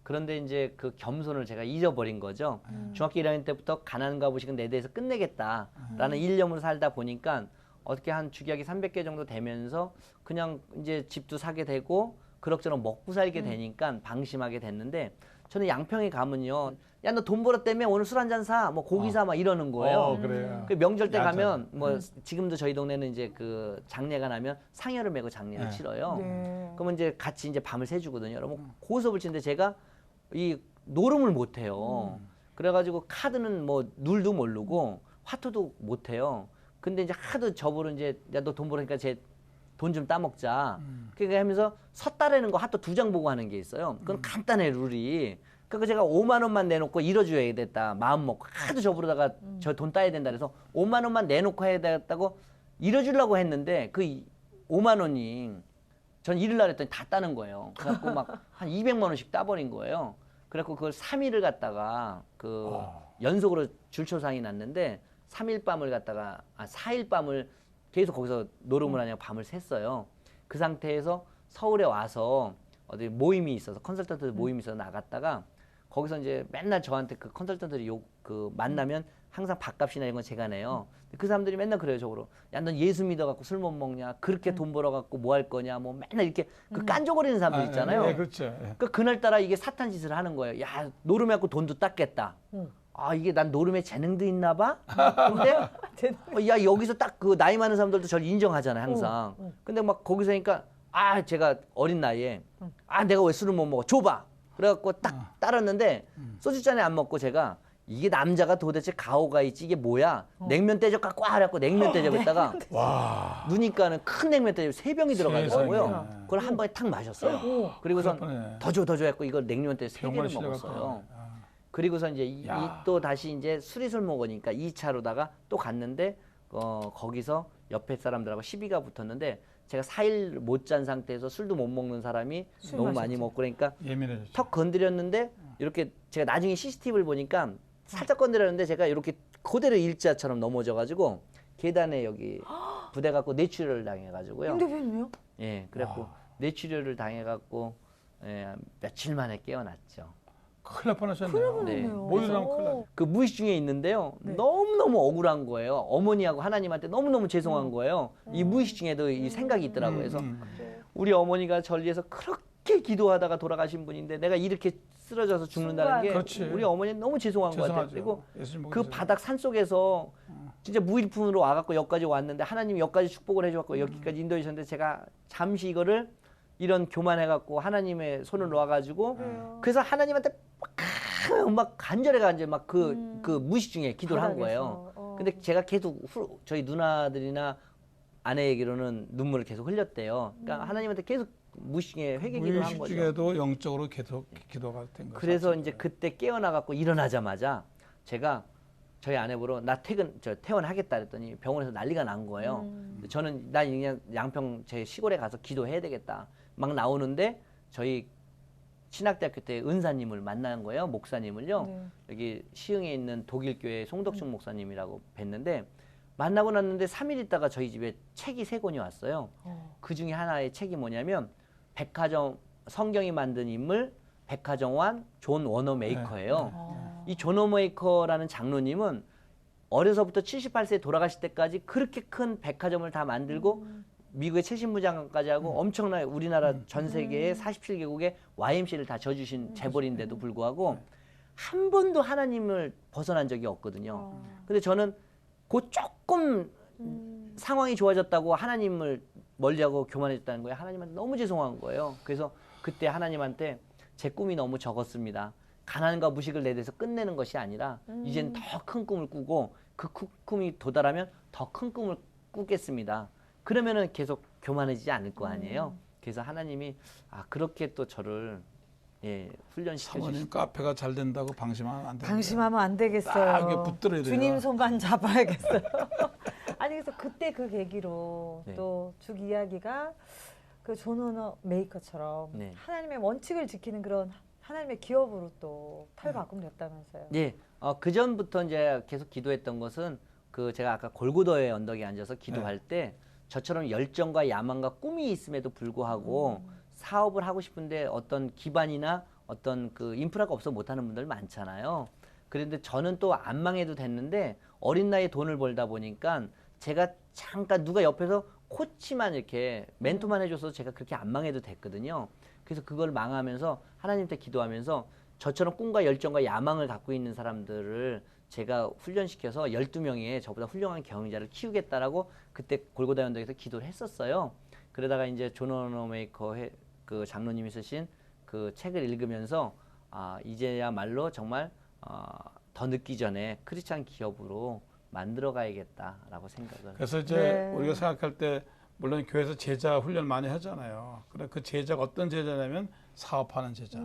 그런데 이제 그 겸손을 제가 잊어버린 거죠. 중학교 1학년 때부터 가난과 부식은 내 대해서 끝내겠다라는 일념으로 살다 보니까 어떻게 한 주기약이 300개 정도 되면서 그냥 이제 집도 사게 되고 그럭저럭 먹고 살게 되니까 방심하게 됐는데 저는 양평에 가면요. 야, 너 돈 벌었다며 오늘 술 한잔 사, 뭐 고기 사, 막 이러는 거예요. 그래요. 그 명절 때 야자. 가면 뭐 지금도 저희 동네는 이제 그 장례가 나면 상여를 메고 장례를 치러요. 네. 그러면 이제 같이 이제 밤을 새주거든요. 여러분 고스톱을 치는데 제가 이 노름을 못 해요. 그래가지고 카드는 뭐 룰도 모르고 화투도 못 해요. 근데 이제 하도 저보러 이제 야, 너 돈 벌으니까 제 돈 좀 따먹자. 그러니까 하면서 섰다라는 거 하도 2장 보고 하는 게 있어요. 그건 간단해 룰이. 그러니까 제가 5만 원만 내놓고 이뤄줘야 됐다. 마음 먹고 하도 저부르다가 저 돈 따야 된다 그래서 5만 원만 내놓고 해야 되겠다고 이뤄주려고 했는데 그 5만 원이 전 일을 날 했더니 다 따는 거예요. 그래갖고 막 한 200만 원씩 따버린 거예요. 그래갖고 그걸 3일을 갖다가 그 연속으로 줄초상이 났는데 3일 밤을 갖다가 4일 밤을 계속 거기서 노름을 하냐고 밤을 샜어요. 그 상태에서 서울에 와서 어디 모임이 있어서 컨설턴트 모임이 있어서 나갔다가 거기서 이제 맨날 저한테 그 컨설턴트들이 만나면 항상 밥값이나 이런 건 제가 내요. 그 사람들이 맨날 그래요, 저거로. 야, 넌 예수 믿어갖고 술 못 먹냐? 그렇게 돈 벌어갖고 뭐 할 거냐? 뭐 맨날 이렇게 그 깐족거리는 사람들 있잖아요. 예, 그렇죠. 예. 그날따라 이게 사탄 짓을 하는 거예요. 야, 노름해 갖고 돈도 땄겠다. 아, 이게 난 노름에 재능도 있나 봐? 근데, 야, 여기서 딱 그 나이 많은 사람들도 저를 인정하잖아요, 항상. 근데 막 거기서 하니까, 제가 어린 나이에, 내가 왜 술을 못 먹어? 줘봐! 그래갖고 딱 따랐는데, 소주잔에 안 먹고 제가, 이게 남자가 도대체 가오가 있지 이게 뭐야? 냉면 대접 갖고 와! 그래갖고 냉면 대접했다가, 와. 누니까는 큰 냉면 대접 3병이 들어가더라고요. 세상에. 그걸 한 번에 탁 마셨어요. 그리고선 그렇구나. 더 줘 했고, 이걸 냉면 대접 3개를 병원에 먹었어요. 실려갖고. 그리고서 이제 야. 또 다시 이제 술이술 먹으니까 2차로다가 또 갔는데 거기서 옆에 사람들하고 시비가 붙었는데 제가 4일 못 잔 상태에서 술도 못 먹는 사람이 너무 많이 먹고 그러니까 예민해졌죠. 턱 건드렸는데 이렇게 제가 나중에 CCTV를 보니까 살짝 건드렸는데 제가 이렇게 그대로 일자처럼 넘어져 가지고 계단에 여기 부대 갖고 뇌출혈을 당해 가지고요. 임 대표님요? 예, 그래갖고 뇌출혈을 당해 갖고 며칠 만에 깨어났죠. 큰일 날 뻔하셨네요. 큰일 뻔했네요. 뭐 일어나면 큰일 나죠. 그 무의식 중에 있는데요. 네. 너무너무 억울한 거예요. 어머니하고 하나님한테 너무너무 죄송한 거예요. 이 무의식 중에도 이 생각이 있더라고요. 그래서 우리 어머니가 저를 위해서 그렇게 기도하다가 돌아가신 분인데 내가 이렇게 쓰러져서 죽는다는 게 그렇지. 우리 어머니는 너무 죄송한 것 같아요. 죄송하죠. 그리고 예수님 그 보고 바닥 산속에서 진짜 무일푼으로 와갖고 여기까지 왔는데 하나님이 여기까지 축복을 해줘갖고 여기까지 인도해 주셨는데 제가 잠시 이거를 이런 교만해갖고 하나님의 손을 놓아가지고 그래서 하나님한테 막 간절해 막 그 무의식 중에 기도를 한 거예요. 근데 제가 계속 저희 누나들이나 아내 얘기로는 눈물을 계속 흘렸대요. 그러니까 하나님한테 계속 무의식 중에 회개기도를 한 무의식 거죠. 중에도 영적으로 계속 기도가 된 거죠. 그래서 이제 그때 깨어나갖고 일어나자마자 제가 저희 아내 보러 나 퇴원하겠다 그랬더니 병원에서 난리가 난 거예요. 저는 나 그냥 양평 제 시골에 가서 기도해야 되겠다. 막 나오는데 저희 신학대학교 때 은사님을 만난 거예요. 목사님을요. 네. 여기 시흥에 있는 독일교회 송덕춘 목사님이라고 뵀는데 만나고 났는데 3일 있다가 저희 집에 책이 3권이 왔어요. 그 중에 하나의 책이 뭐냐면 백화점 성경이 만든 인물 백화점완 존 워너메이커예요. 이 존 워너메이커라는 장로님은 어려서부터 78세에 돌아가실 때까지 그렇게 큰 백화점을 다 만들고 미국의 최신무장관까지 하고 엄청나게 우리나라 전 세계의 47개국의 YMC를 다 져주신 재벌인데도 불구하고 한 번도 하나님을 벗어난 적이 없거든요. 근데 저는 그 조금 상황이 좋아졌다고 하나님을 멀리하고 교만해졌다는 거예요. 하나님한테 너무 죄송한 거예요. 그래서 그때 하나님한테 제 꿈이 너무 적었습니다. 가난과 무식을 내 대해서 끝내는 것이 아니라 이젠 더 큰 꿈을 꾸고 그 꿈이 도달하면 더 큰 꿈을 꾸겠습니다. 그러면은 계속 교만해지지 않을 거 아니에요. 그래서 하나님이 그렇게 또 저를 훈련시켜 사모님 주시. 카페가 잘 된다고 방심하면 안 돼요. 방심하면 안 되겠어요. 딱 이렇게 붙들어야 돼요. 주님 손만 잡아야겠어요. 아니 그래서 그때 그 계기로 네. 또 죽 이야기가 그 존 워너 메이커처럼 네. 하나님의 원칙을 지키는 그런 하나님의 기업으로 또 탈바꿈됐다면서요. 예, 그 전부터 이제 계속 기도했던 것은 그 제가 아까 골고다의 언덕에 앉아서 기도할 때 저처럼 열정과 야망과 꿈이 있음에도 불구하고 사업을 하고 싶은데 어떤 기반이나 어떤 그 인프라가 없어 못하는 분들 많잖아요. 그런데 저는 또 안 망해도 됐는데 어린 나이에 돈을 벌다 보니까 제가 잠깐 누가 옆에서 코치만 이렇게 멘토만 해줘서 제가 그렇게 안 망해도 됐거든요. 그래서 그걸 망하면서 하나님께 기도하면서 저처럼 꿈과 열정과 야망을 갖고 있는 사람들을 제가 훈련시켜서 12명의 저보다 훌륭한 경영자를 키우겠다라고 그때 골고다 언덕에서 기도를 했었어요. 그러다가 이제 존 워너메이커 그 장로님이 쓰신 그 책을 읽으면서 이제야말로 정말 더 늦기 전에 크리스찬 기업으로 만들어 가야겠다라고 생각을. 그래서 이제 네. 우리가 생각할 때 물론 교회에서 제자 훈련 많이 하잖아요. 그래 그 제자가 어떤 제자냐면 사업하는 제자,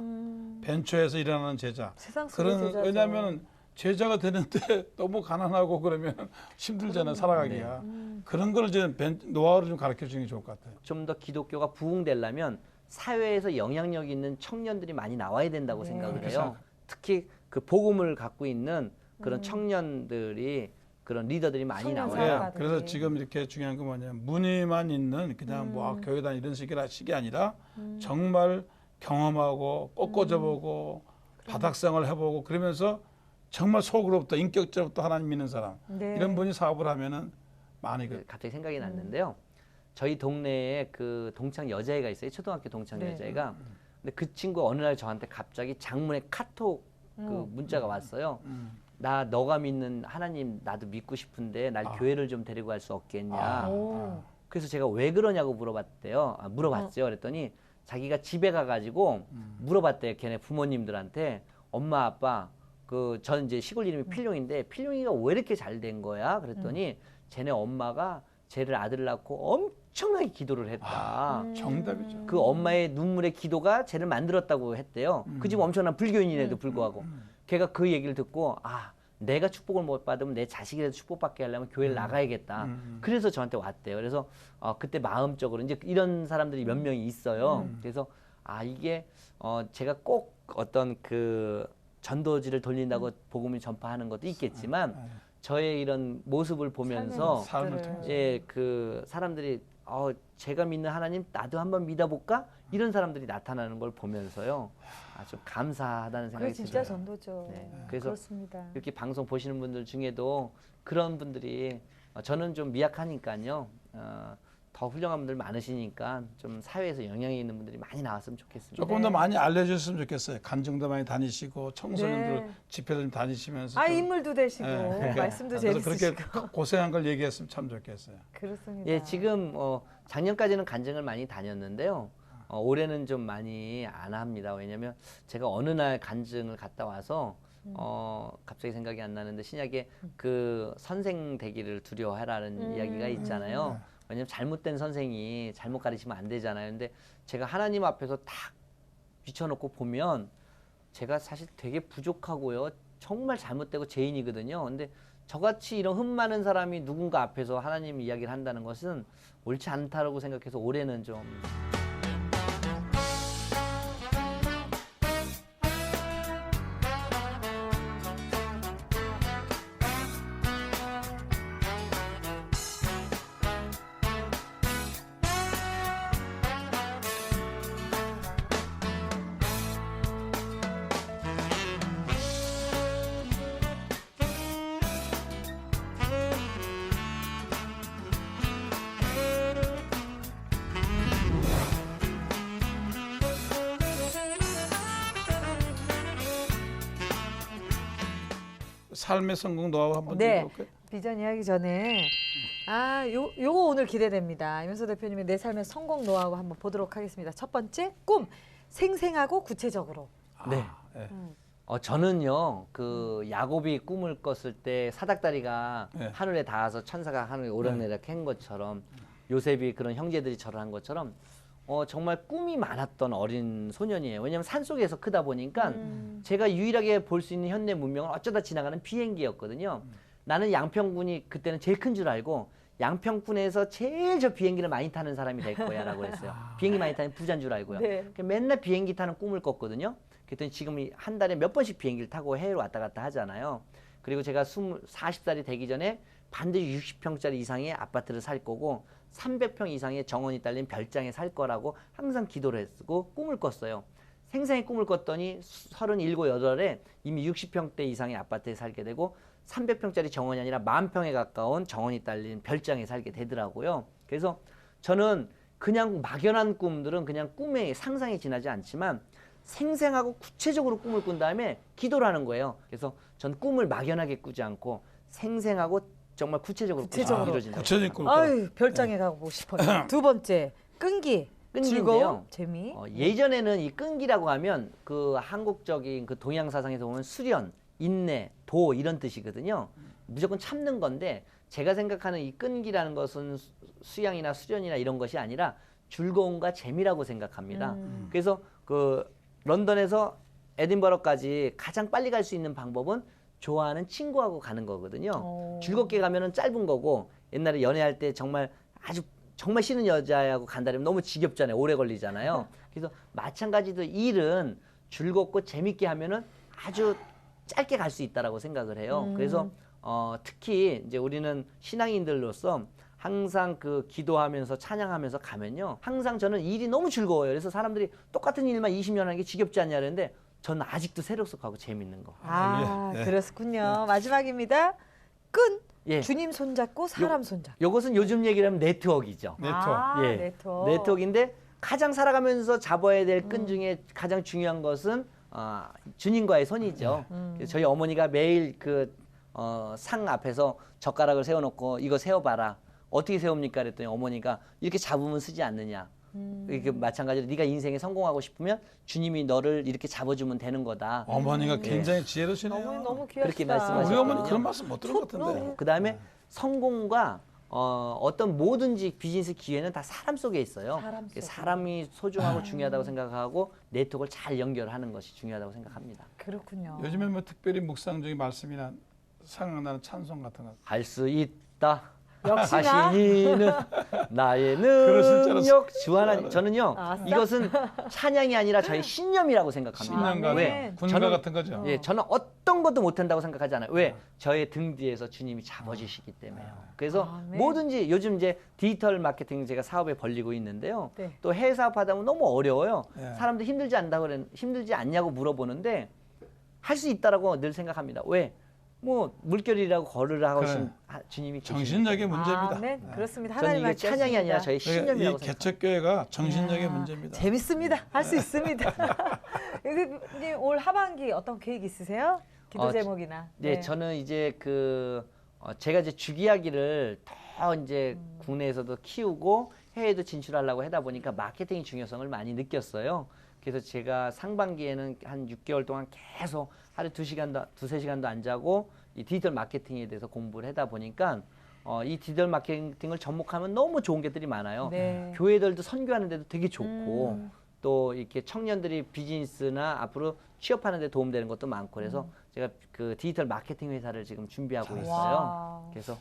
벤처에서 일어나는 제자. 세상 속의 제자죠. 왜냐하면 제자가 되는데 너무 가난하고 그러면 힘들잖아요 살아가기가. 그런 걸 이제 노하우를 좀 가르쳐 주는 게 좋을 것 같아요. 좀 더 기독교가 부흥되려면 사회에서 영향력 있는 청년들이 많이 나와야 된다고 생각을 그렇게 해요. 특히 그 복음을 갖고 있는 그런 청년들이 그런 리더들이 많이 청년 나와요. 예, 사업가들이. 그래서 지금 이렇게 중요한 건 뭐냐면 무늬만 있는 그냥 뭐 교회 다니 이런 식이 아니라 정말 경험하고 꺾어져보고 바닥생활 해보고 그러면서 정말 속으로부터 인격적으로부터 하나님 믿는 사람 네. 이런 분이 사업을 하면은 많이 갑자기 생각이 났는데요. 저희 동네에 그 동창 여자애가 있어요. 초등학교 동창 네. 여자애가. 근데 그 친구 어느 날 저한테 갑자기 장문의 카톡 그 문자가 왔어요. 나 너가 믿는 하나님 나도 믿고 싶은데 날 교회를 좀 데리고 갈 수 없겠냐. 오. 그래서 제가 왜 그러냐고 물어봤대요. 물어봤어요. 그랬더니 자기가 집에 가가지고 물어봤대요. 걔네 부모님들한테 엄마 아빠 전 이제 시골 이름이 필룡인데 필룡이가 왜 이렇게 잘 된 거야? 그랬더니 쟤네 엄마가 쟤를 아들 낳고 엄청나게 기도를 했다. 정답이죠. 그 엄마의 눈물의 기도가 쟤를 만들었다고 했대요. 그 집 엄청난 불교인인에도 불구하고 걔가 그 얘기를 듣고 내가 축복을 못 받으면 내 자식이라도 축복받게 하려면 교회를 나가야겠다. 그래서 저한테 왔대요. 그래서 그때 마음적으로 이제 이런 사람들이 몇 명이 있어요. 그래서 이게 제가 꼭 어떤 그 전도지를 돌린다고 복음을 전파하는 것도 있겠지만 저의 이런 모습을 보면서 삶을 통해서 그 사람들이 제가 믿는 하나님 나도 한번 믿어볼까? 이런 사람들이 나타나는 걸 보면서요. 좀 감사하다는 그게 생각이 진짜 들어요. 전도죠. 네. 그래서 그렇습니다. 이렇게 방송 보시는 분들 중에도 그런 분들이 저는 좀 미약하니까요. 더 훌륭한 분들 많으시니까 좀 사회에서 영향이 있는 분들이 많이 나왔으면 좋겠습니다. 조금 더 많이 알려줬으면 좋겠어요. 간증도 많이 다니시고 청소년들 네. 집회도 좀 다니시면서 좀, 인물도 되시고 예, 말씀도 그래서 재밌으시고. 그렇게 고생한 걸 얘기했으면 참 좋겠어요. 그렇습니다. 예, 지금 작년까지는 간증을 많이 다녔는데요. 올해는 좀 많이 안 합니다. 왜냐면 제가 어느 날 간증을 갔다 와서 갑자기 생각이 안 나는데 신약에 그 선생 되기를 두려워하라는 이야기가 있잖아요. 왜냐면 잘못된 선생이 잘못 가르치면 안 되잖아요. 근데 제가 하나님 앞에서 딱 비춰놓고 보면 제가 사실 되게 부족하고요. 정말 잘못되고 죄인이거든요. 근데 저같이 이런 흠 많은 사람이 누군가 앞에서 하나님 이야기를 한다는 것은 옳지 않다라고 생각해서 올해는 좀 삶의 성공 노하우 한번 네. 들어볼까요? 비전 이야기 전에 요거 오늘 기대됩니다. 이면서 대표님의 내 삶의 성공 노하우 한번 보도록 하겠습니다. 첫 번째, 꿈 생생하고 구체적으로. 네. 예. 저는요, 그 야곱이 꿈을 꿨을 때 사닥다리가 네. 하늘에 닿아서 천사가 하늘에 오락내락 한 것처럼 요셉이 그런 형제들이 절을 한 것처럼 정말 꿈이 많았던 어린 소년이에요. 왜냐하면 산속에서 크다 보니까 제가 유일하게 볼 수 있는 현대 문명은 어쩌다 지나가는 비행기였거든요. 나는 양평군이 그때는 제일 큰 줄 알고 양평군에서 제일 저 비행기를 많이 타는 사람이 될 거야 라고 했어요. 비행기 많이 타는 부자인 줄 알고요. 네. 그러니까 맨날 비행기 타는 꿈을 꿨거든요. 그랬더니 지금 한 달에 몇 번씩 비행기를 타고 해외로 왔다 갔다 하잖아요. 그리고 제가 40살이 되기 전에 반드시 60평짜리 이상의 아파트를 살 거고 300평 이상의 정원이 딸린 별장에 살 거라고 항상 기도를 했고 꿈을 꿨어요. 생생히 꿈을 꿨더니 37, 8에 이미 60평대 이상의 아파트에 살게 되고 300평짜리 정원이 아니라 10,000평에 가까운 정원이 딸린 별장에 살게 되더라고요. 그래서 저는 그냥 막연한 꿈들은 그냥 꿈의 상상에 지나지 않지만 생생하고 구체적으로 꿈을 꾼 다음에 기도를 하는 거예요. 그래서 전 꿈을 막연하게 꾸지 않고 생생하고 정말 구체적으로 이루어진다. 구체적인 꿈을 아유, 별장에 가고 싶어요. 두 번째, 끈기. 끈기인데요. 즐거움, 재미. 예전에는 이 끈기라고 하면 그 한국적인 그 동양 사상에서 보면 수련, 인내, 도 이런 뜻이거든요. 무조건 참는 건데 제가 생각하는 이 끈기라는 것은 수양이나 수련이나 이런 것이 아니라 즐거움과 재미라고 생각합니다. 그래서 그 런던에서 에딘버러까지 가장 빨리 갈 수 있는 방법은 좋아하는 친구하고 가는 거거든요. 즐겁게 가면은 짧은 거고 옛날에 연애할 때 정말 아주 정말 싫은 여자하고 간다면 너무 지겹잖아요. 오래 걸리잖아요. 그래서 마찬가지로 일은 즐겁고 재밌게 하면은 아주 짧게 갈 수 있다라고 생각을 해요. 그래서 특히 이제 우리는 신앙인들로서 항상 그 기도하면서 찬양하면서 가면요. 항상 저는 일이 너무 즐거워요. 그래서 사람들이 똑같은 일만 20년 하는 게 지겹지 않냐 그러는데 저는 아직도 새록새록하고 재밌는 거. 그렇군요. 마지막입니다. 끈. 예. 주님 손잡고 사람 손잡고. 요것은 요즘 얘기를 하면 네트워크이죠. 네트워크. 예. 네트워크인데 가장 살아가면서 잡아야 될 끈 중에 가장 중요한 것은 주님과의 손이죠. 그래서 저희 어머니가 매일 그 상 앞에서 젓가락을 세워놓고 이거 세워봐라. 어떻게 세웁니까? 그랬더니 어머니가 이렇게 잡으면 쓰지 않느냐. 이렇게 마찬가지로 네가 인생에 성공하고 싶으면 주님이 너를 이렇게 잡아주면 되는 거다. 어머니가 굉장히 지혜로시네요. 어머니 너무 귀하시다. 그렇게 말씀하셨거든요. 우리 어머니 그런 말씀 못 들은 것 같은데. 그다음에 성공과 어떤 뭐든지 비즈니스 기회는 다 사람 속에 있어요. 사람 속에. 사람이 소중하고 중요하다고 생각하고 네트워크를 잘 연결하는 것이 중요하다고 생각합니다. 그렇군요. 요즘에 뭐 특별히 묵상 중에 말씀이나 생각나는 찬송 같은 거. 할 수 있다. 역시나. 자신이는 나의 그러실 줄 능력 주 하나님. 저는요 아싸. 이것은 찬양이 아니라 저의 신념이라고 생각합니다. 신념과 왜? 군가 저는- 같은 거죠. 예, 저는 어떤 것도 못한다고 생각하지 않아요. 왜? 저의 등 뒤에서 주님이 잡아주시기 때문에요. 그래서 아멘. 뭐든지 요즘 이제 디지털 마케팅 제가 사업에 벌리고 있는데요. 네. 또 해외 사업하다 보면 너무 어려워요. 예. 사람들 힘들지 않냐고 물어보는데 할 수 있다라고 늘 생각합니다. 왜? 뭐 물결이라고 걸으라고 그래. 하신 주님이 정신력의 문제입니다. 아멘. 그렇습니다. 저는 하나님 이게 찬양이 아니라 저의 그러니까 신념이라고 이 생각합니다. 개척교회가 정신력의 문제입니다. 재밌습니다. 할 수 있습니다. 선생님 올 하반기 어떤 계획 있으세요? 기도 제목이나. 네, 저는 이제 제가 이제 주기하기를 더 이제 국내에서도 키우고 해외도 진출하려고 하다 보니까 마케팅의 중요성을 많이 느꼈어요. 그래서 제가 상반기에는 한 6개월 동안 계속 하루 2시간도, 2-3시간도 안 자고 이 디지털 마케팅에 대해서 공부를 하다 보니까 이 디지털 마케팅을 접목하면 너무 좋은 것들이 많아요. 네. 교회들도 선교하는 데도 되게 좋고 또 이렇게 청년들이 비즈니스나 앞으로 취업하는 데 도움되는 것도 많고 그래서 제가 그 디지털 마케팅 회사를 지금 준비하고 있어요. 와. 그래서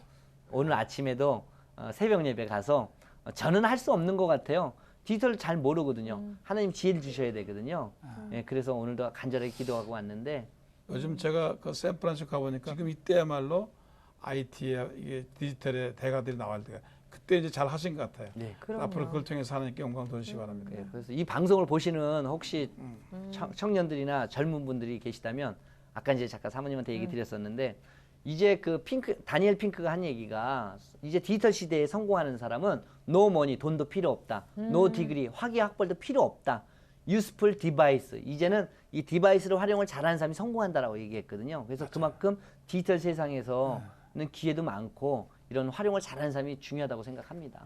오늘 아침에도 새벽 예배 가서 저는 할 수 없는 것 같아요. 디지털을 잘 모르거든요. 하나님 지혜를 주셔야 되거든요. 예, 그래서 오늘도 간절하게 기도하고 왔는데 요즘 제가 그 샌프란시스코 가보니까 지금 이때야말로 IT에 이게 디지털의 대가들이 나올 때가 그때 이제 잘 하신 것 같아요. 네. 그럼요. 앞으로 그걸 통해서 하나님께 영광 돌리시기 바랍니다. 예, 그래서 이 방송을 보시는 혹시 청년들이나 젊은 분들이 계시다면 아까 이제 잠깐 사모님한테 얘기 드렸었는데 이제 그 다니엘 핑크가 한 얘기가 이제 디지털 시대에 성공하는 사람은 no money, 돈도 필요 없다. no degree, 학위 학벌도 필요 없다. useful device. 이제는 이 디바이스를 활용을 잘하는 사람이 성공한다라고 얘기했거든요. 그래서 그만큼 디지털 세상에서는 기회도 많고 이런 활용을 잘하는 사람이 중요하다고 생각합니다.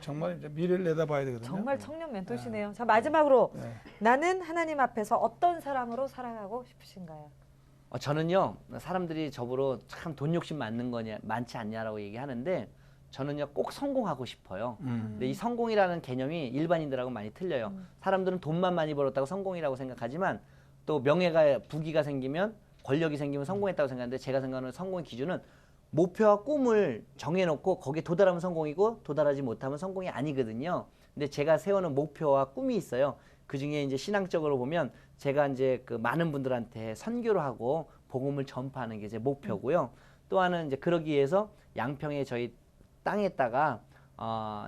정말 이제 미래를 내다봐야 되거든요. 정말 청년 멘토시네요. 자, 마지막으로 나는 하나님 앞에서 어떤 사람으로 살아가고 싶으신가요? 저는요 사람들이 저보러 참 돈 욕심 많지 않냐라고 얘기하는데 저는요 꼭 성공하고 싶어요. 근데 이 성공이라는 개념이 일반인들하고 많이 틀려요. 사람들은 돈만 많이 벌었다고 성공이라고 생각하지만 또 부귀가 생기면 권력이 생기면 성공했다고 생각하는데 제가 생각하는 성공의 기준은 목표와 꿈을 정해놓고 거기에 도달하면 성공이고 도달하지 못하면 성공이 아니거든요. 근데 제가 세우는 목표와 꿈이 있어요. 그 중에 이제 신앙적으로 보면 제가 이제 그 많은 분들한테 선교를 하고 복음을 전파하는 게 제 목표고요. 또 하나는 이제 그러기 위해서 양평에 저희 땅에다가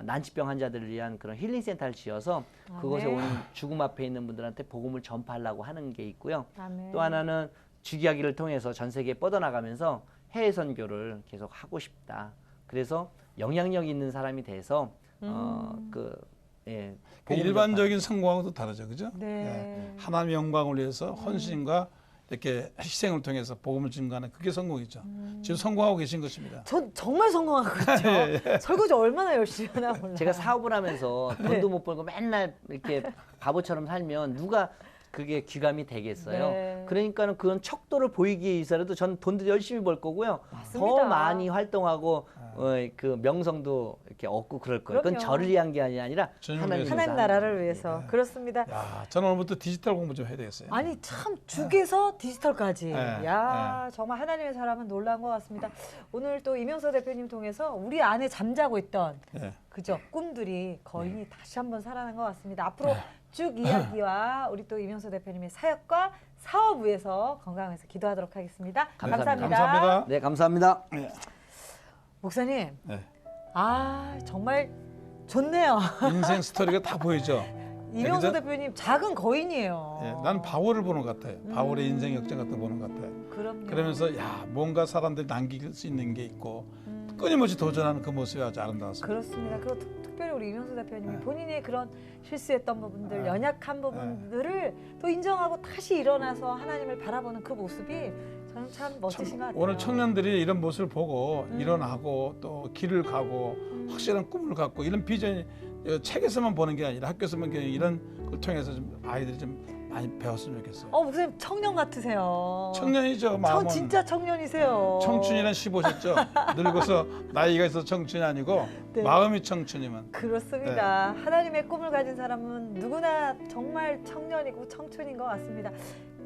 난치병 환자들을 위한 그런 힐링 센터를 지어서 그곳에 네. 오는 죽음 앞에 있는 분들한테 복음을 전파하려고 하는 게 있고요. 아멘. 또 하나는 주기하기를 통해서 전 세계에 뻗어나가면서 해외 선교를 계속 하고 싶다. 그래서 영향력 있는 사람이 돼서 복음을 일반적인 성공하고도 다르죠, 그죠? 네. 예. 하나님의 영광을 위해서 헌신과 이렇게 희생을 통해서 복음을 증거하는 그게 성공이죠. 지금 성공하고 계신 것입니다. 전 정말 성공하고 있죠. 설거지 얼마나 열심히 하나 몰라요. 제가 사업을 하면서 네. 돈도 못 벌고 맨날 이렇게 바보처럼 살면 누가 그게 귀감이 되겠어요. 네. 그러니까는 그런 척도를 보이기 위해서라도 전 돈도 열심히 벌 거고요. 맞습니다. 더 많이 활동하고 그 명성도 이렇게 얻고 그럴 거예요. 그건 그럼요. 저를 위한 게 아니라 주님을 하나님 위해서. 하나님 나라를 위해서. 그렇습니다. 야, 저는 오늘부터 디지털 공부 좀 해야 되겠어요. 아니 참 죽에서 디지털까지. 네, 야 정말 하나님의 사람은 놀라운 것 같습니다. 오늘 또 이명서 대표님 통해서 우리 안에 잠자고 있던 예. 그죠 꿈들이 거인이 다시 한번 살아난 것 같습니다. 앞으로 쭉 이야기와 우리 또 이명서 대표님의 사역과 사업 위해서 건강해서 기도하도록 하겠습니다. 감사합니다. 감사합니다. 네, 감사합니다. 네. 목사님, 네. 아 정말 좋네요. 인생 스토리가 다 보이죠. 이명수 그죠? 대표님 작은 거인이에요. 예, 나는 바울을 보는 것 같아요. 바울의 인생 역전 같은 거 보는 것 같아요. 그럼요. 그러면서 야 뭔가 사람들이 남길 수 있는 게 있고 끊임없이 도전하는 그 모습이 아주 아름다웠습니다. 그렇습니다. 그리고 특별히 우리 이명수 대표님이 네. 본인의 그런 실수했던 부분들, 네. 연약한 부분들을 또 인정하고 다시 일어나서 하나님을 바라보는 그 모습이 저는 참 멋지신 것 같아요. 오늘 청년들이 이런 모습을 보고 일어나고 또 길을 가고 확실한 꿈을 갖고 이런 비전이 책에서만 보는 게 아니라 학교에서만 보는 게 아니라 이런 걸 통해서 좀 아이들이 좀 많이 배웠으면 좋겠어요. 목사님 청년 같으세요. 청년이죠. 마음은. 진짜 청년이세요. 청춘이란 15셨죠. 늙어서 나이가 있어서 청춘이 아니고 네. 마음이 청춘이면. 그렇습니다. 하나님의 꿈을 가진 사람은 누구나 정말 청년이고 청춘인 것 같습니다.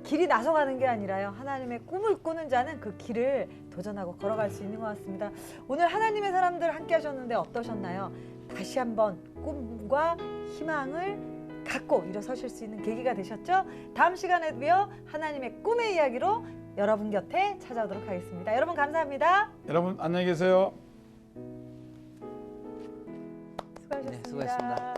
길이 나서가는 게 아니라요. 하나님의 꿈을 꾸는 자는 그 길을 도전하고 걸어갈 수 있는 것 같습니다. 오늘 하나님의 사람들 함께 하셨는데 어떠셨나요? 다시 한번 꿈과 희망을 갖고 일어서실 수 있는 계기가 되셨죠? 다음 시간에도요. 하나님의 꿈의 이야기로 여러분 곁에 찾아오도록 하겠습니다. 여러분 감사합니다. 여러분 안녕히 계세요. 수고하셨습니다. 네, 수고하셨습니다.